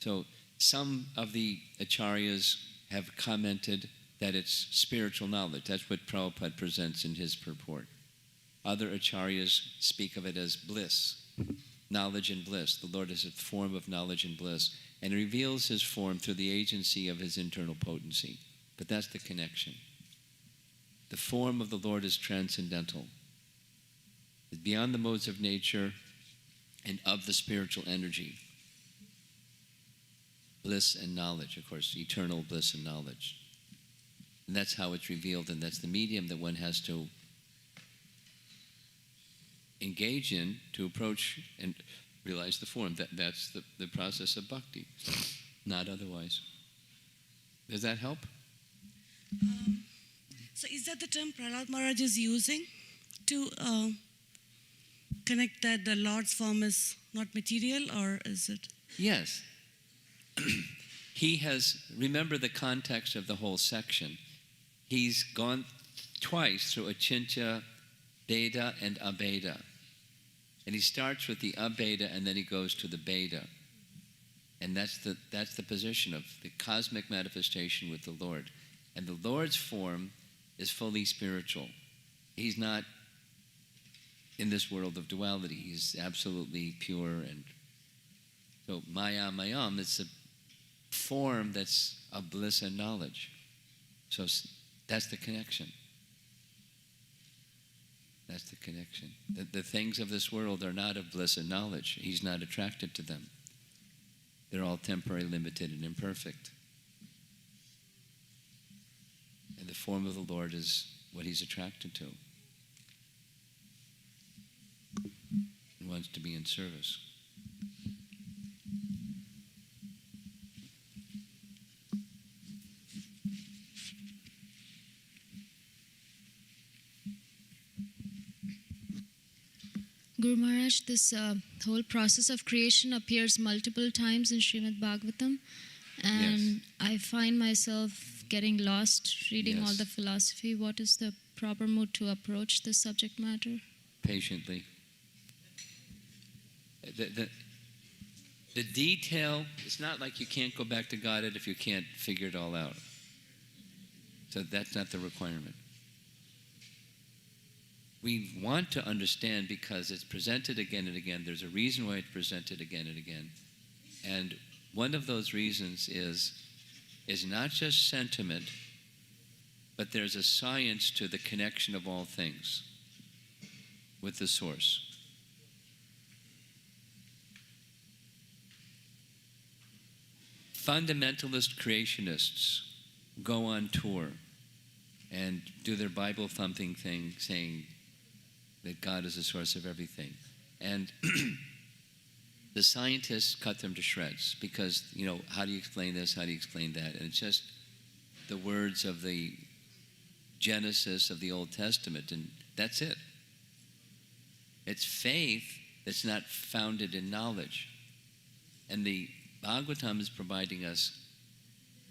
So some of the acharyas have commented that it's spiritual knowledge. That's what Prabhupada presents in his purport. Other acharyas speak of it as bliss, knowledge and bliss. The Lord is a form of knowledge and bliss, and reveals his form through the agency of his internal potency. But that's the connection. The form of the Lord is transcendental. It's beyond the modes of nature and of the spiritual energy. Bliss and knowledge, of course, eternal bliss and knowledge. And that's how it's revealed, and that's the medium that one has to engage in to approach and realize the form. That's the process of bhakti, not otherwise. Does that help? So is that the term Prahlada Maharaj is using to connect that the Lord's form is not material, or is it? Yes. He has, remember the context of the whole section. He's gone twice through Achintya, Bheda, and Abheda. And he starts with the Abheda and then he goes to the Bheda. And that's the position of the cosmic manifestation with the Lord. And the Lord's form is fully spiritual. He's not in this world of duality. He's absolutely pure. And so Maya Mayam, it's a form that's of bliss and knowledge. So that's the connection. That's the connection. The things of this world are not of bliss and knowledge. He's not attracted to them. They're all temporary, limited, and imperfect. And the form of the Lord is what he's attracted to. He wants to be in service. Guru Maharaj, this whole process of creation appears multiple times in Srimad Bhagavatam, and Yes. I find myself getting lost reading all Yes. the philosophy. What is the proper mood to approach this subject matter? Patiently. The detail, it's not like you can't go back to Godhead if you can't figure it all out. So that's not the requirement. We want to understand because it's presented again and again. There's a reason why it's presented again and again. And one of those reasons is not just sentiment, but there's a science to the connection of all things with the source. Fundamentalist creationists go on tour and do their Bible thumping thing, saying that God is the source of everything. And the scientists cut them to shreds because, how do you explain this? How do you explain that? And it's just the words of the Genesis of the Old Testament, and that's it. It's faith that's not founded in knowledge. And the Bhagavatam is providing us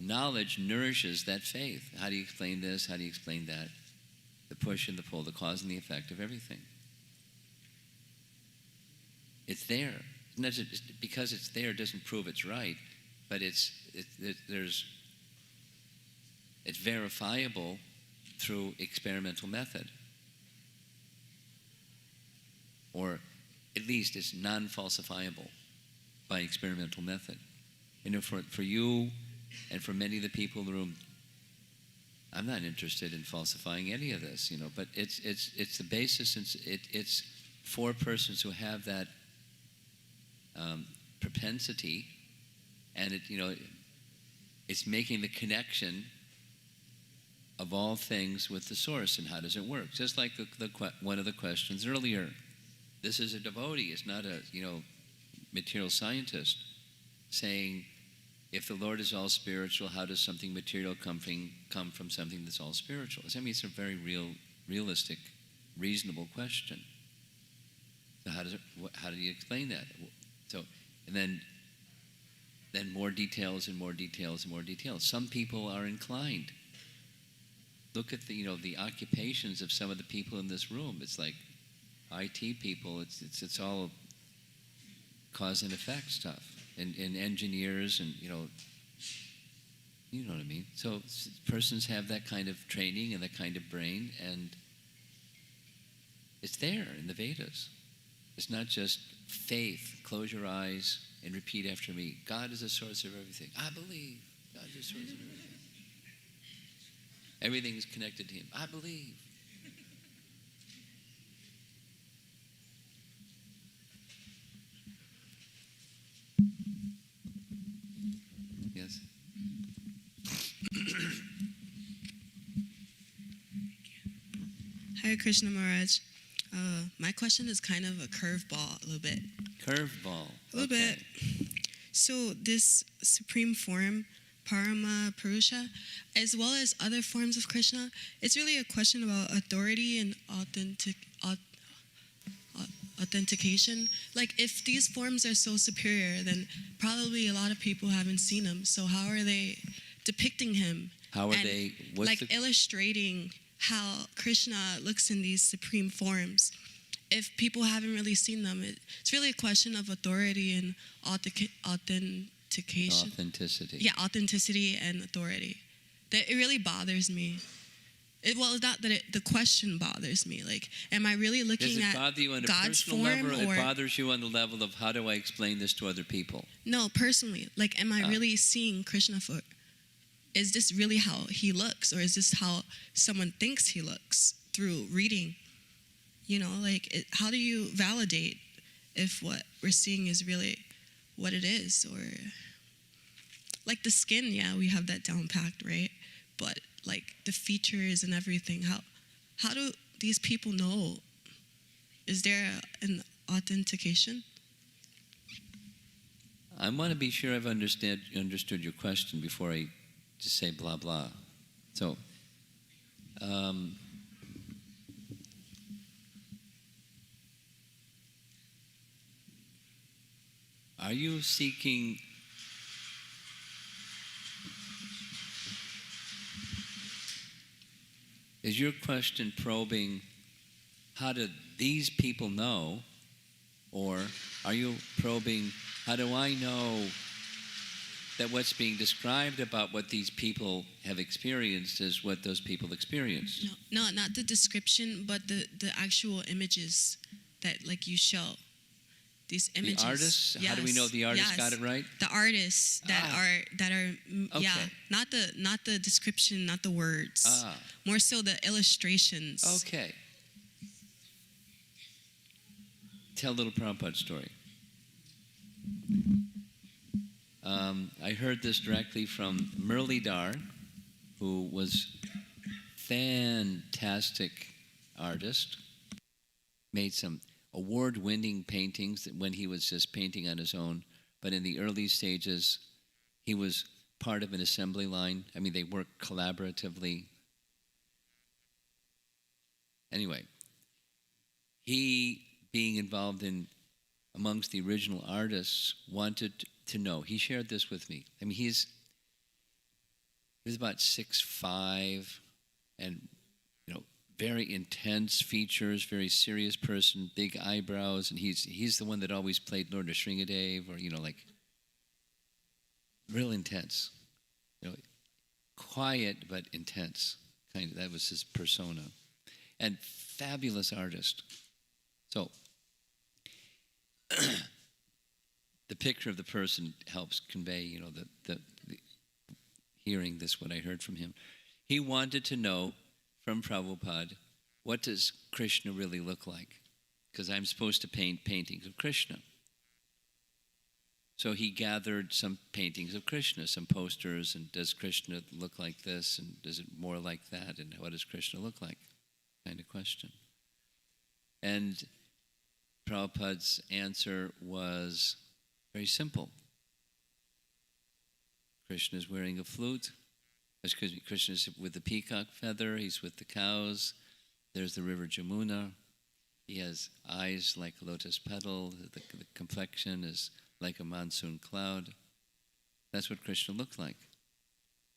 knowledge nourishes that faith. How do you explain this? How do you explain that? The push and the pull, the cause and the effect of everything. It's there. Because it's there doesn't prove it's right, but it's verifiable through experimental method. Or at least it's non-falsifiable by experimental method. For you and for many of the people in the room, I'm not interested in falsifying any of this, but it's the basis. It's for persons who have that propensity, and it's making the connection of all things with the source. And how does it work? Just like one of the questions earlier. This is a devotee. It's not a material scientist saying, if the Lord is all spiritual, how does something material come from something that's all spiritual? It's a very realistic, reasonable question. So how do you explain that? So, and then more details and more details and more details. Some people are inclined. Look at the occupations of some of the people in this room. It's like IT people. It's all cause and effect stuff. And engineers and You know what I mean? So persons have that kind of training and that kind of brain, and it's there in the Vedas. It's not just faith. Close your eyes and repeat after me. God is the source of everything. I believe God is the source of everything. Everything is connected to Him. I believe. Yes. Hare Krishna Maharaj. My question is kind of a curveball, a little bit. Curveball. A little bit. So this supreme form, Parama Purusha, as well as other forms of Krishna, it's really a question about authority and authentication. Like, if these forms are so superior, then probably a lot of people haven't seen him. So how are they depicting him? How are they? Illustrating how Krishna looks in these supreme forms. If people haven't really seen them, it's really a question of authority and authentication. Authenticity. Yeah, authenticity and authority. It really bothers me. It's not that the question bothers me. Like, am I really looking at God's form? Does it bother you on a personal level, or it bothers you on the level of how do I explain this to other people? No, personally. Like, am I really seeing Krishna for? Is this really how he looks, or is this how someone thinks he looks through reading? You know, like, how do you validate if what we're seeing is really what it is? Or, like, the skin, yeah, we have that down packed, right? But, like, the features and everything, how do these people know? Is there an authentication? I want to be sure I've understood your question before I just say blah, blah. So, are you seeking is your question probing how do these people know, or are you probing how do I know that what's being described about what these people have experienced is what those people experienced? No, not the description, but the actual images that, like, you show. These images. The artists? Yes. How do we know the artist got it right? The artists that are Okay. not the description, not the words. More so the illustrations. Okay. Tell a little Prabhupada story. I heard this directly from Muralidhar, who was fantastic artist, made some award-winning paintings when he was just painting on his own, but in the early stages, he was part of an assembly line. I mean, they worked collaboratively. Anyway, he, being involved in amongst the original artists, wanted to know. He shared this with me. I mean, he was about 6'5", and very intense features, very serious person, big eyebrows, and he's the one that always played Lord of Sringadev, or like real intense, quiet but intense kind of. That was his persona, and fabulous artist. So the picture of the person helps convey, the hearing this, what I heard from him. He wanted to know from Prabhupada, what does Krishna really look like? Because I'm supposed to paint paintings of Krishna. So he gathered some paintings of Krishna, some posters, and does Krishna look like this, and does it more like that, and what does Krishna look like? Kind of question. And Prabhupada's answer was very simple. Krishna is wearing a flute. Krishna is with the peacock feather. He's with the cows. There's the river Jamuna. He has eyes like a lotus petal. The complexion is like a monsoon cloud. That's what Krishna looked like.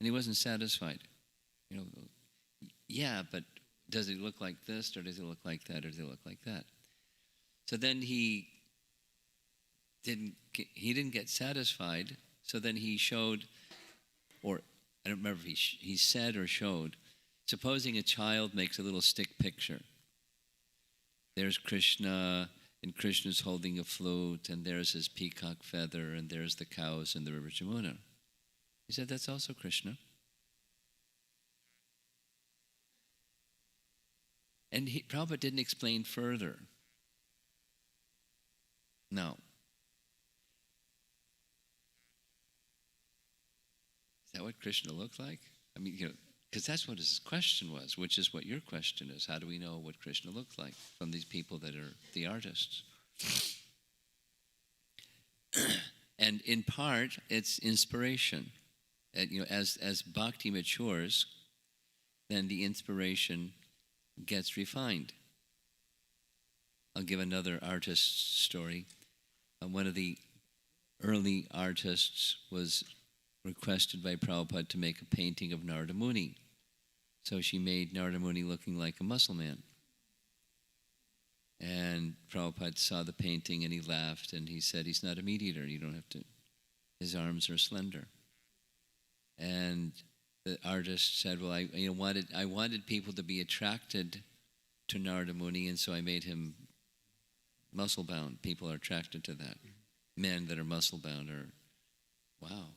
And he wasn't satisfied. Yeah, but does he look like this, or does he look like that, or does he look like that? So then he didn't get satisfied. So then he showed, or I don't remember if he said or showed, supposing a child makes a little stick picture. There's Krishna, and Krishna's holding a flute, and there's his peacock feather, and there's the cows in the river Jamuna. He said, that's also Krishna. And Prabhupada didn't explain further. No. Is that what Krishna looked like? I mean, because that's what his question was, which is what your question is. How do we know what Krishna looked like from these people that are the artists? And in part, it's inspiration. As bhakti matures, then the inspiration gets refined. I'll give another artist story. One of the early artists was requested by Prabhupada to make a painting of Narada Muni. So she made Narada Muni looking like a muscle man. And Prabhupada saw the painting and he laughed and he said, he's not a meat eater, you don't have to, his arms are slender. And the artist said, well, I wanted people to be attracted to Narada Muni, and so I made him muscle-bound. People are attracted to that. Men that are muscle-bound are, wow,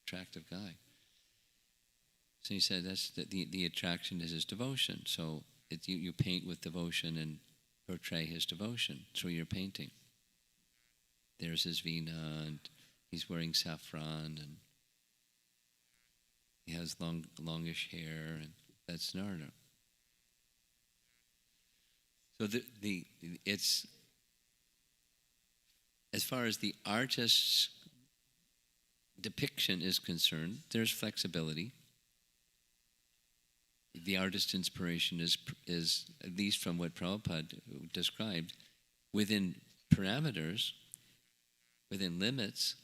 attractive guy. So he said that's the attraction is his devotion. So you paint with devotion and portray his devotion through your painting. There's his Veena, and he's wearing saffron, and he has longish hair, and that's Narada. So it's as far as the artist's depiction is concerned, there's flexibility. The artist's inspiration is at least from what Prabhupada described, within parameters, within limits,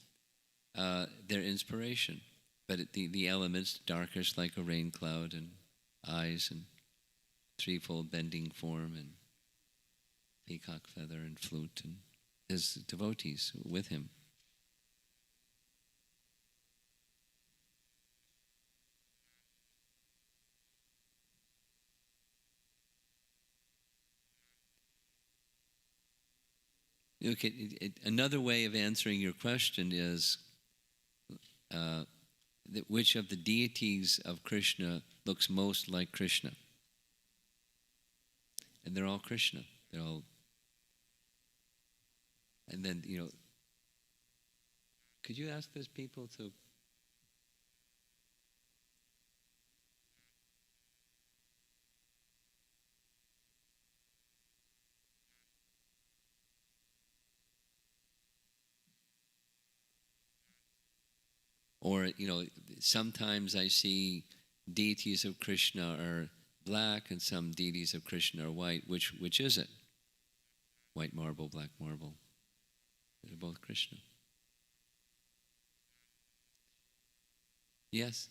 their inspiration. But the elements, darkish like a rain cloud, and eyes, and threefold bending form, and peacock feather, and flute, and his devotees with him. Okay, another way of answering your question is which of the deities of Krishna looks most like Krishna? And they're all Krishna. They're all. And then, could you ask those people to. Or, sometimes I see deities of Krishna are black and some deities of Krishna are white. Which is it? White marble, black marble. They're both Krishna. Yes?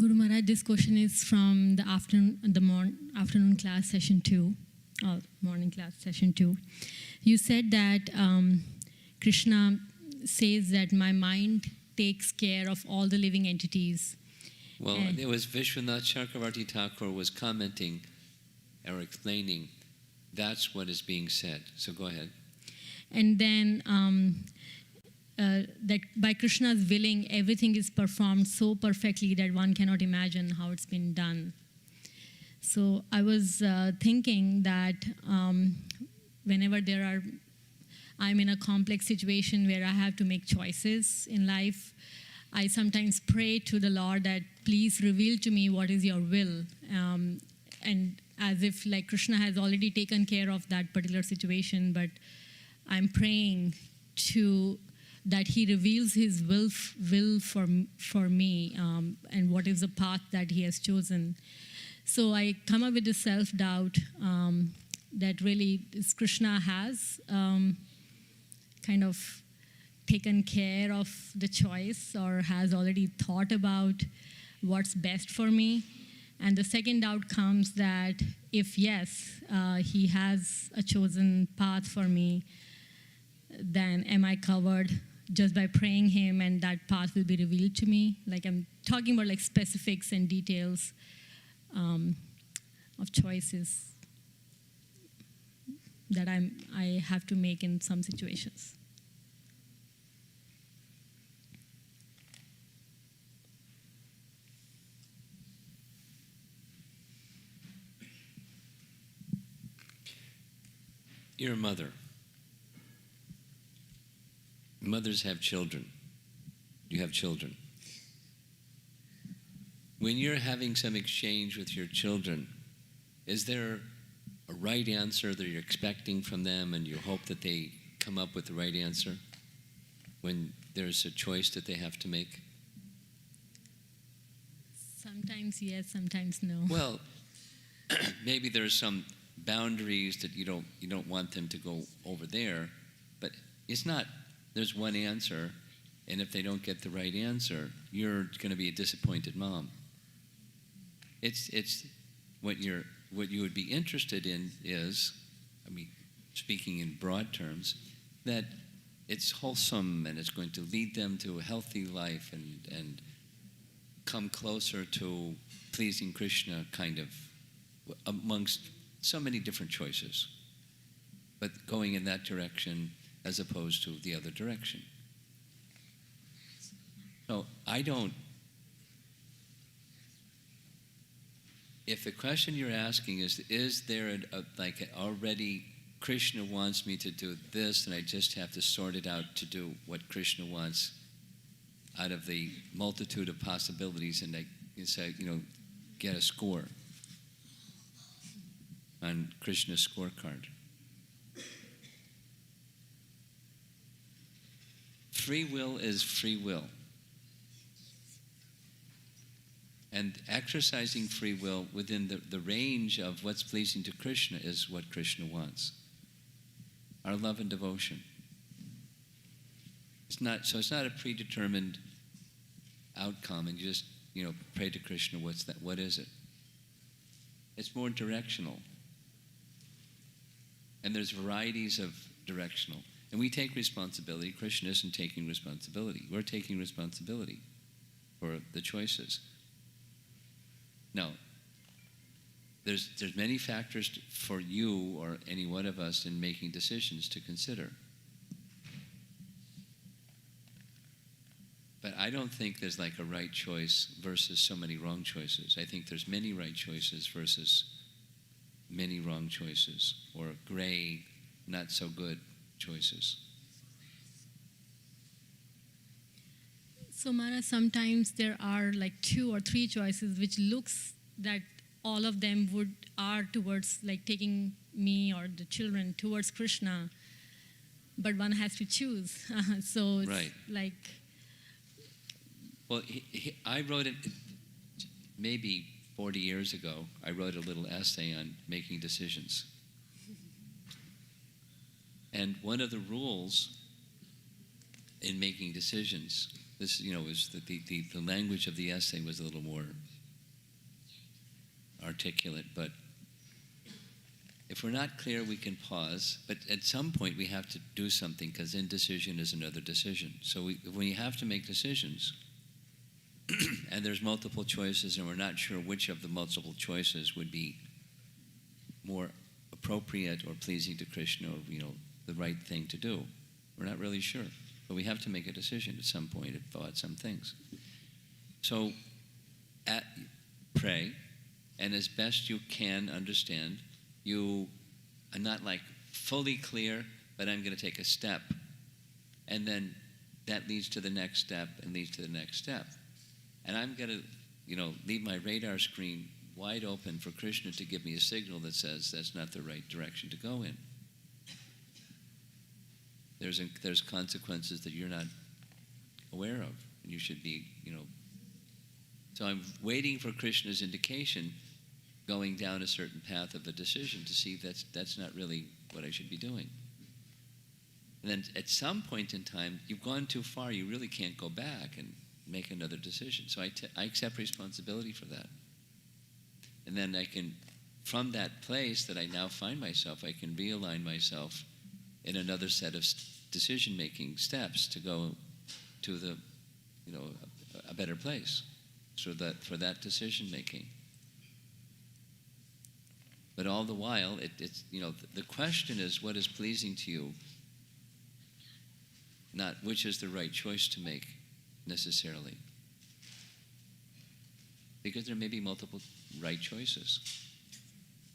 Guru Maharaj, this question is from the afternoon class session 2, or morning class session 2. You said that Krishna says that my mind takes care of all the living entities. Well, it was Vishwanath Chakravarti Thakur was commenting or explaining that's what is being said. So go ahead. And then that by Krishna's willing, everything is performed so perfectly that one cannot imagine how it's been done. So I was thinking that whenever I'm in a complex situation where I have to make choices in life, I sometimes pray to the Lord that please reveal to me what is your will. And as if like Krishna has already taken care of that particular situation, but I'm praying that he reveals his will for me and what is the path that he has chosen. So I come up with the self-doubt that really Krishna has kind of taken care of the choice or has already thought about what's best for me. And the second doubt comes that if yes, he has a chosen path for me, then am I covered just by praying him and that path will be revealed to me? Like I'm talking about like specifics and details of choices that I have to make in some situations. You're a mother. Mothers have children. You have children. When you're having some exchange with your children, is there a right answer that you're expecting from them and you hope that they come up with the right answer when there's a choice that they have to make? Sometimes yes, sometimes no. Well, maybe there's some boundaries that you don't want them to go over there, but it's not, there's one answer, and if they don't get the right answer, you're going to be a disappointed mom. It's what you would be interested in is, I mean, speaking in broad terms, that it's wholesome and it's going to lead them to a healthy life and come closer to pleasing Krishna, kind of, amongst so many different choices, but going in that direction as opposed to the other direction. So if the question you're asking is there already Krishna wants me to do this and I just have to sort it out to do what Krishna wants out of the multitude of possibilities, and get a score on Krishna's scorecard. Free will is free will. And exercising free will within the range of what's pleasing to Krishna is what Krishna wants. Our love and devotion. It's not a predetermined outcome and you just, pray to Krishna, what's that? What is it? It's more directional. And there's varieties of directional. And we take responsibility. Krishna isn't taking responsibility. We're taking responsibility for the choices. Now, there's many factors for you or any one of us in making decisions to consider. But I don't think there's like a right choice versus so many wrong choices. I think there's many right choices versus many wrong choices, or gray, not so good choices. So Mara, sometimes there are like 2 or 3 choices which looks that all of them are towards like taking me or the children towards Krishna, but one has to choose. So it's right. Like... Well, I wrote it maybe 40 years ago. I wrote a little essay on making decisions. And one of the rules in making decisions, this, was the language of the essay was a little more articulate, but if we're not clear, we can pause. But at some point, we have to do something because indecision is another decision. So when you have to make decisions, and there's multiple choices, and we're not sure which of the multiple choices would be more appropriate or pleasing to Krishna, or the right thing to do. We're not really sure, but we have to make a decision at some point about some things. So, pray, and as best you can understand, you are not like fully clear, but I'm going to take a step, and then that leads to the next step and leads to the next step. And I'm going to, leave my radar screen wide open for Krishna to give me a signal that says that's not the right direction to go in. There's consequences that you're not aware of, and you should be, So I'm waiting for Krishna's indication, going down a certain path of a decision to see if that's not really what I should be doing. And then at some point in time, you've gone too far. You really can't go back and make another decision. So I accept responsibility for that. And then I can, from that place that I now find myself, I can realign myself in another set of decision-making steps to go to the, a better place for that decision-making. But all the while, it's the question is, what is pleasing to you? Not which is the right choice to make, necessarily. Because there may be multiple right choices.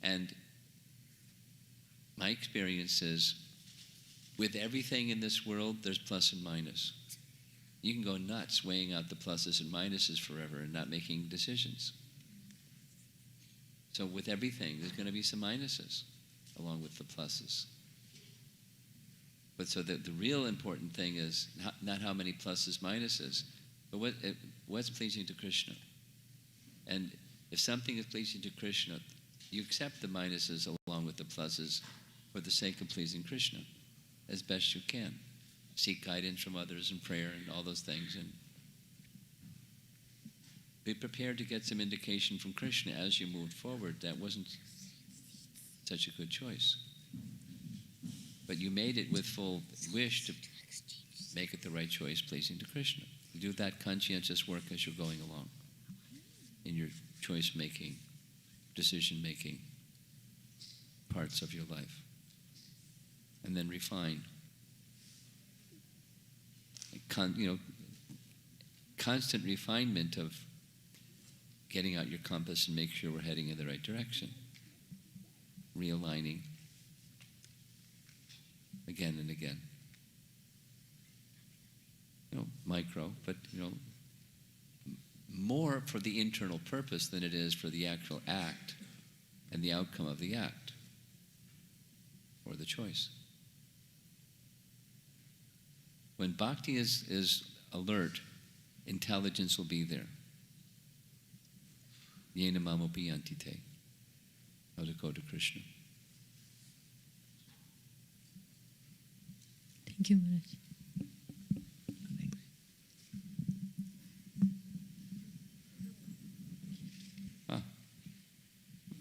And my experience is, with everything in this world, there's plus and minus. You can go nuts weighing out the pluses and minuses forever and not making decisions. So with everything, there's going to be some minuses along with the pluses. But so the real important thing is not how many pluses, minuses, but what's pleasing to Krishna. And if something is pleasing to Krishna, you accept the minuses along with the pluses for the sake of pleasing Krishna as best you can. Seek guidance from others in prayer and all those things, and be prepared to get some indication from Krishna as you moved forward. That wasn't such a good choice. But you made it with full wish to make it the right choice, pleasing to Krishna. You do that conscientious work as you're going along in your choice-making, decision-making parts of your life. And then refine. Constant refinement of getting out your compass and make sure we're heading in the right direction. Realigning again and again. Micro, but more for the internal purpose than it is for the actual act and the outcome of the act or the choice. When bhakti is alert, intelligence will be there. Yena mamopi yantite. How to go to Krishna. Thank you, Maharaj.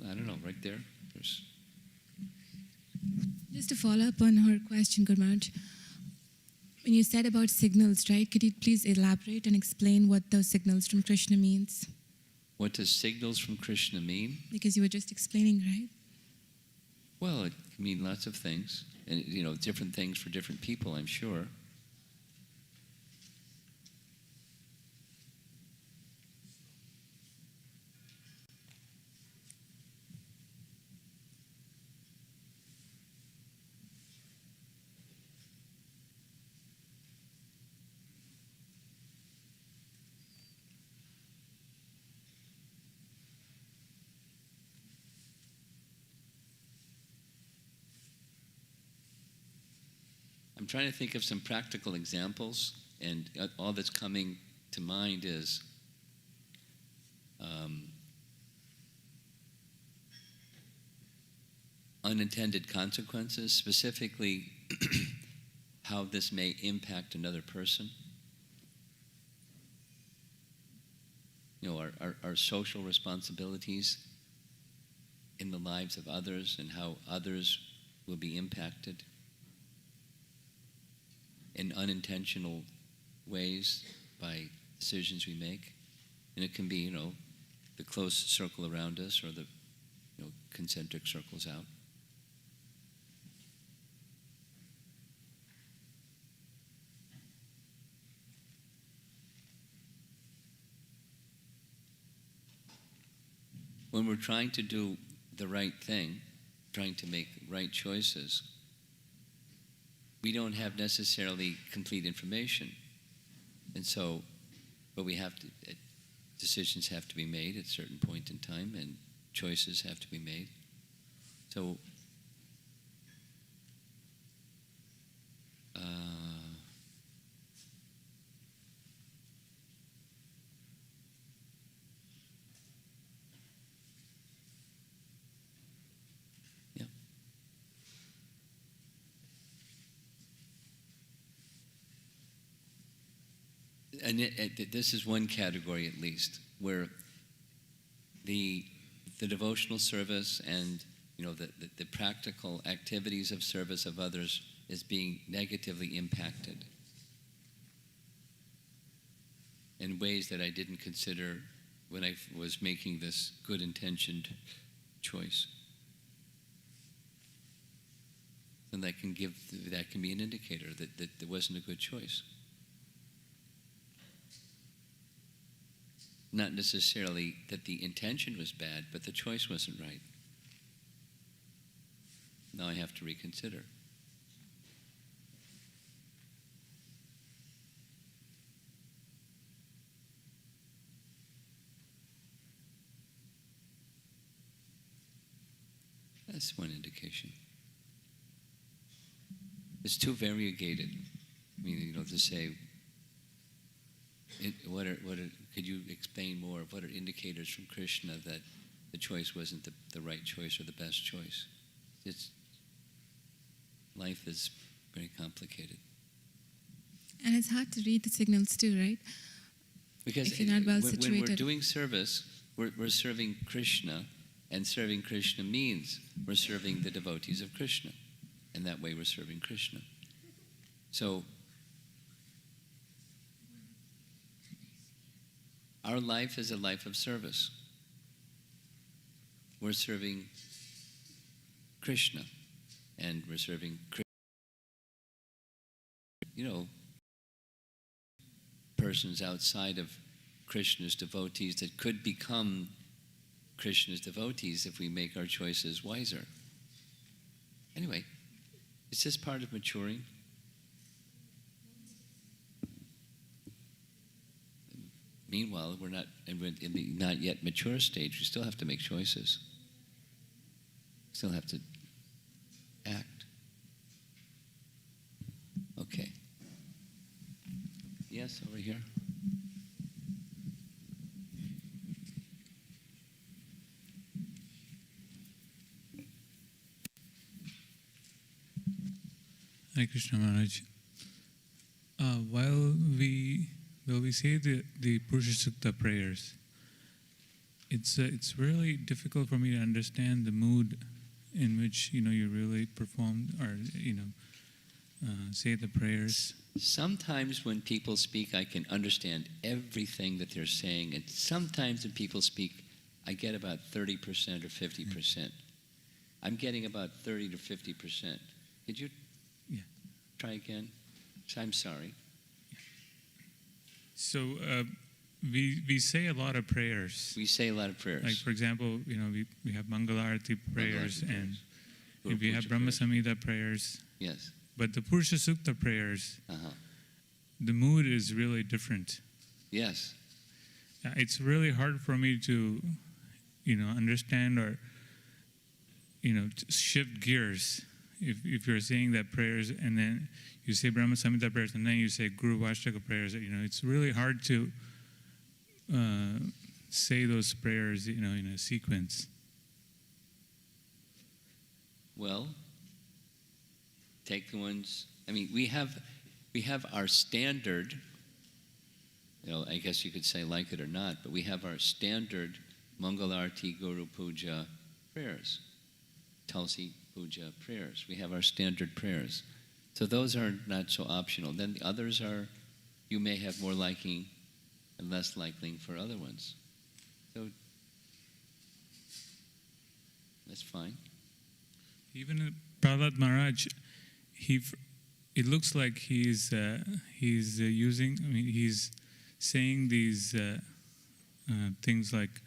I don't know, right there. There's Just to follow up on her question, Guru Maharaj, when you said about signals, right, could you please elaborate and explain what those signals from Krishna means? what does signals from Krishna mean? Because you were just explaining, right? Well, it can mean lots of things, and different things for different people, I'm sure. I'm trying to think of some practical examples, and all that's coming to mind is unintended consequences, specifically how this may impact another person. Our social responsibilities in the lives of others and how others will be impacted in unintentional ways by decisions we make. And it can be, the close circle around us or the, concentric circles out. When we're trying to do the right thing, trying to make right choices, we don't have necessarily complete information. And so, but we have to, decisions have to be made at a certain point in time, and choices have to be made. So, yeah. And this is one category, at least, where the the devotional service and the practical activities of service of others is being negatively impacted in ways that I didn't consider when I was making this good intentioned choice. And that can be an indicator that there wasn't a good choice. Not necessarily that the intention was bad, but the choice wasn't right. Now I have to reconsider. That's one indication. It's too variegated. I mean, to say, could you explain more of what are indicators from Krishna that the choice wasn't the right choice or the best choice? Life is very complicated. And it's hard to read the signals too, right? Because if you're not well when situated. we're doing service, we're serving Krishna, and serving Krishna means we're serving the devotees of Krishna. And that way we're serving Krishna. So, our life is a life of service. We're serving Krishna, and we're serving Krishna. Persons outside of Krishna's devotees that could become Krishna's devotees if we make our choices wiser. Anyway, it's just part of maturing. Meanwhile, we're not in the not yet mature stage. We still have to make choices. Still have to act. Okay. Yes, over here. Hare Krishna Maharaj. While we say the Purusha Sukta prayers, it's really difficult for me to understand the mood in which you really perform or say the prayers. Sometimes when people speak, I can understand everything that they're saying, and sometimes when people speak, I get about 30% or 50%. I'm getting about 30 to 50%. Did you try again? I'm sorry. So we say a lot of prayers. We say a lot of prayers. Like for example, we have Mangalarati prayers, and Guru we have Puja Brahma prayers. Samhita prayers. Yes. But the Purusha Sukta prayers, Uh-huh. the mood is really different. Yes. It's really hard for me to, understand or, shift gears. If you're saying that prayers and then you say Brahma Samhita prayers and then you say Guru Vashtaka prayers, it's really hard to say those prayers, in a sequence. Well, take the ones. I mean, we have our standard. I guess you could say like it or not, but we have our standard Mangalarti Guru Puja prayers, Tulsi Puja prayers. We have our standard prayers. So those are not so optional. Then the others are, you may have more liking and less liking for other ones. So that's fine. Even Prahlada Maharaj, it looks like he's using. I mean, he's saying these things like,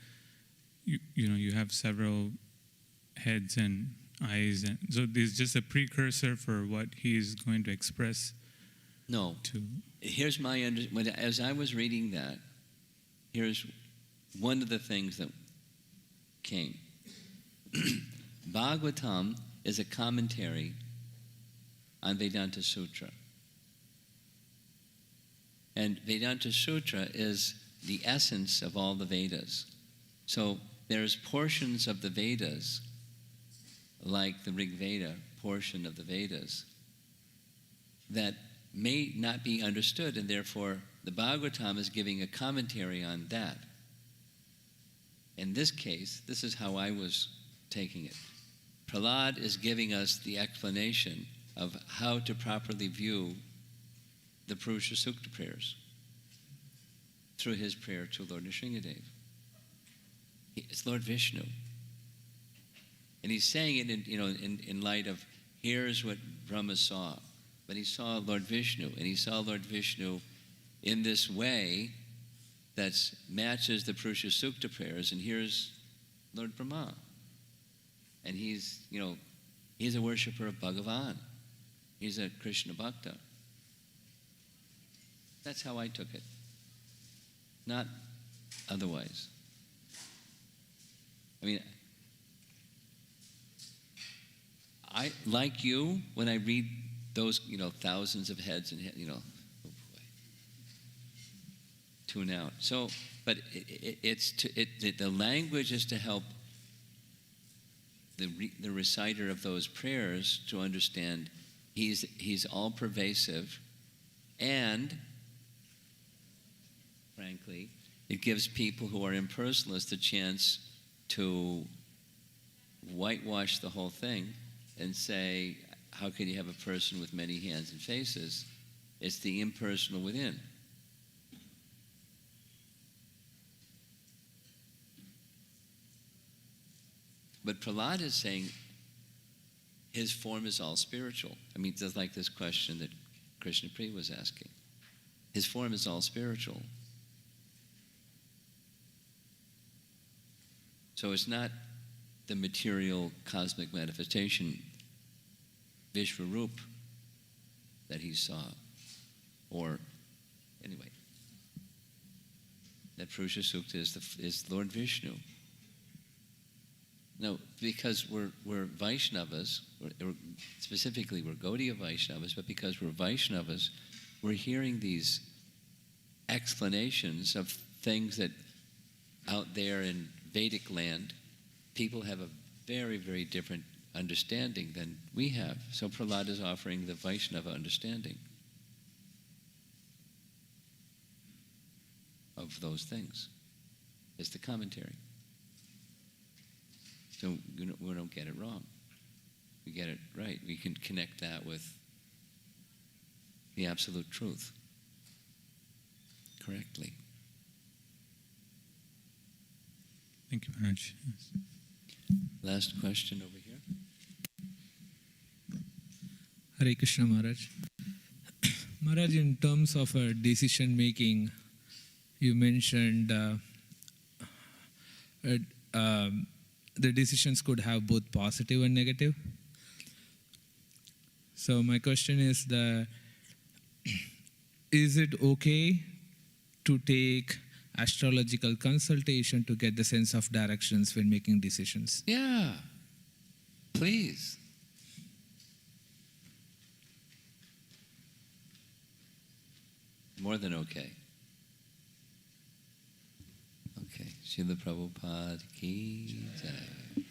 you have several heads and eyes, and so there's just a precursor for what he is going to express. No. Here's my as I was reading that, here's one of the things that came. Bhagavatam is a commentary on Vedanta Sutra. And Vedanta Sutra is the essence of all the Vedas. So there's portions of the Vedas, like the Rig Veda portion of the Vedas, that may not be understood, and therefore the Bhagavatam is giving a commentary on that. in this case, this is how I was taking it. Prahlada is giving us the explanation of how to properly view the Purusha Sukta prayers through his prayer to Lord Nrsingadev. It's Lord Vishnu. And he's saying it in light of, here's what Brahma saw. But he saw Lord Vishnu, and he saw Lord Vishnu in this way that matches the Purusha Sukta prayers, and here's Lord Brahma. And he's a worshipper of Bhagavan. He's a Krishna Bhakta. That's how I took it. Not otherwise. I mean, I, like you, when I read those, thousands of heads and, oh boy, tune out. So, but the language is to help the reciter of those prayers to understand he's all pervasive, and frankly, it gives people who are impersonalists a chance to whitewash the whole thing and say, how can you have a person with many hands and faces? It's the impersonal within. But Prahlada is saying his form is all spiritual. I mean, just like this question that Krishna Priya was asking. His form is all spiritual. So it's not the material cosmic manifestation, Vishvarup, that he saw. Or, anyway, that Purusha Sukta is Lord Vishnu. No, because we're Vaishnavas, specifically we're Gaudiya Vaishnavas, but because we're Vaishnavas, we're hearing these explanations of things that out there in Vedic land, people have a very, very different understanding than we have. So Prahlada is offering the Vaishnava understanding of those things. It's the commentary. So we don't get it wrong. We get it right. We can connect that with the absolute truth correctly. Thank you, Maharaj. Yes. Last question over here. Hare Krishna, Maharaj. Maharaj, in terms of decision making, you mentioned the decisions could have both positive and negative. So my question is is it okay to take astrological consultation to get the sense of directions when making decisions? Yeah, please. More than okay. Okay, Srila Prabhupada ki jai.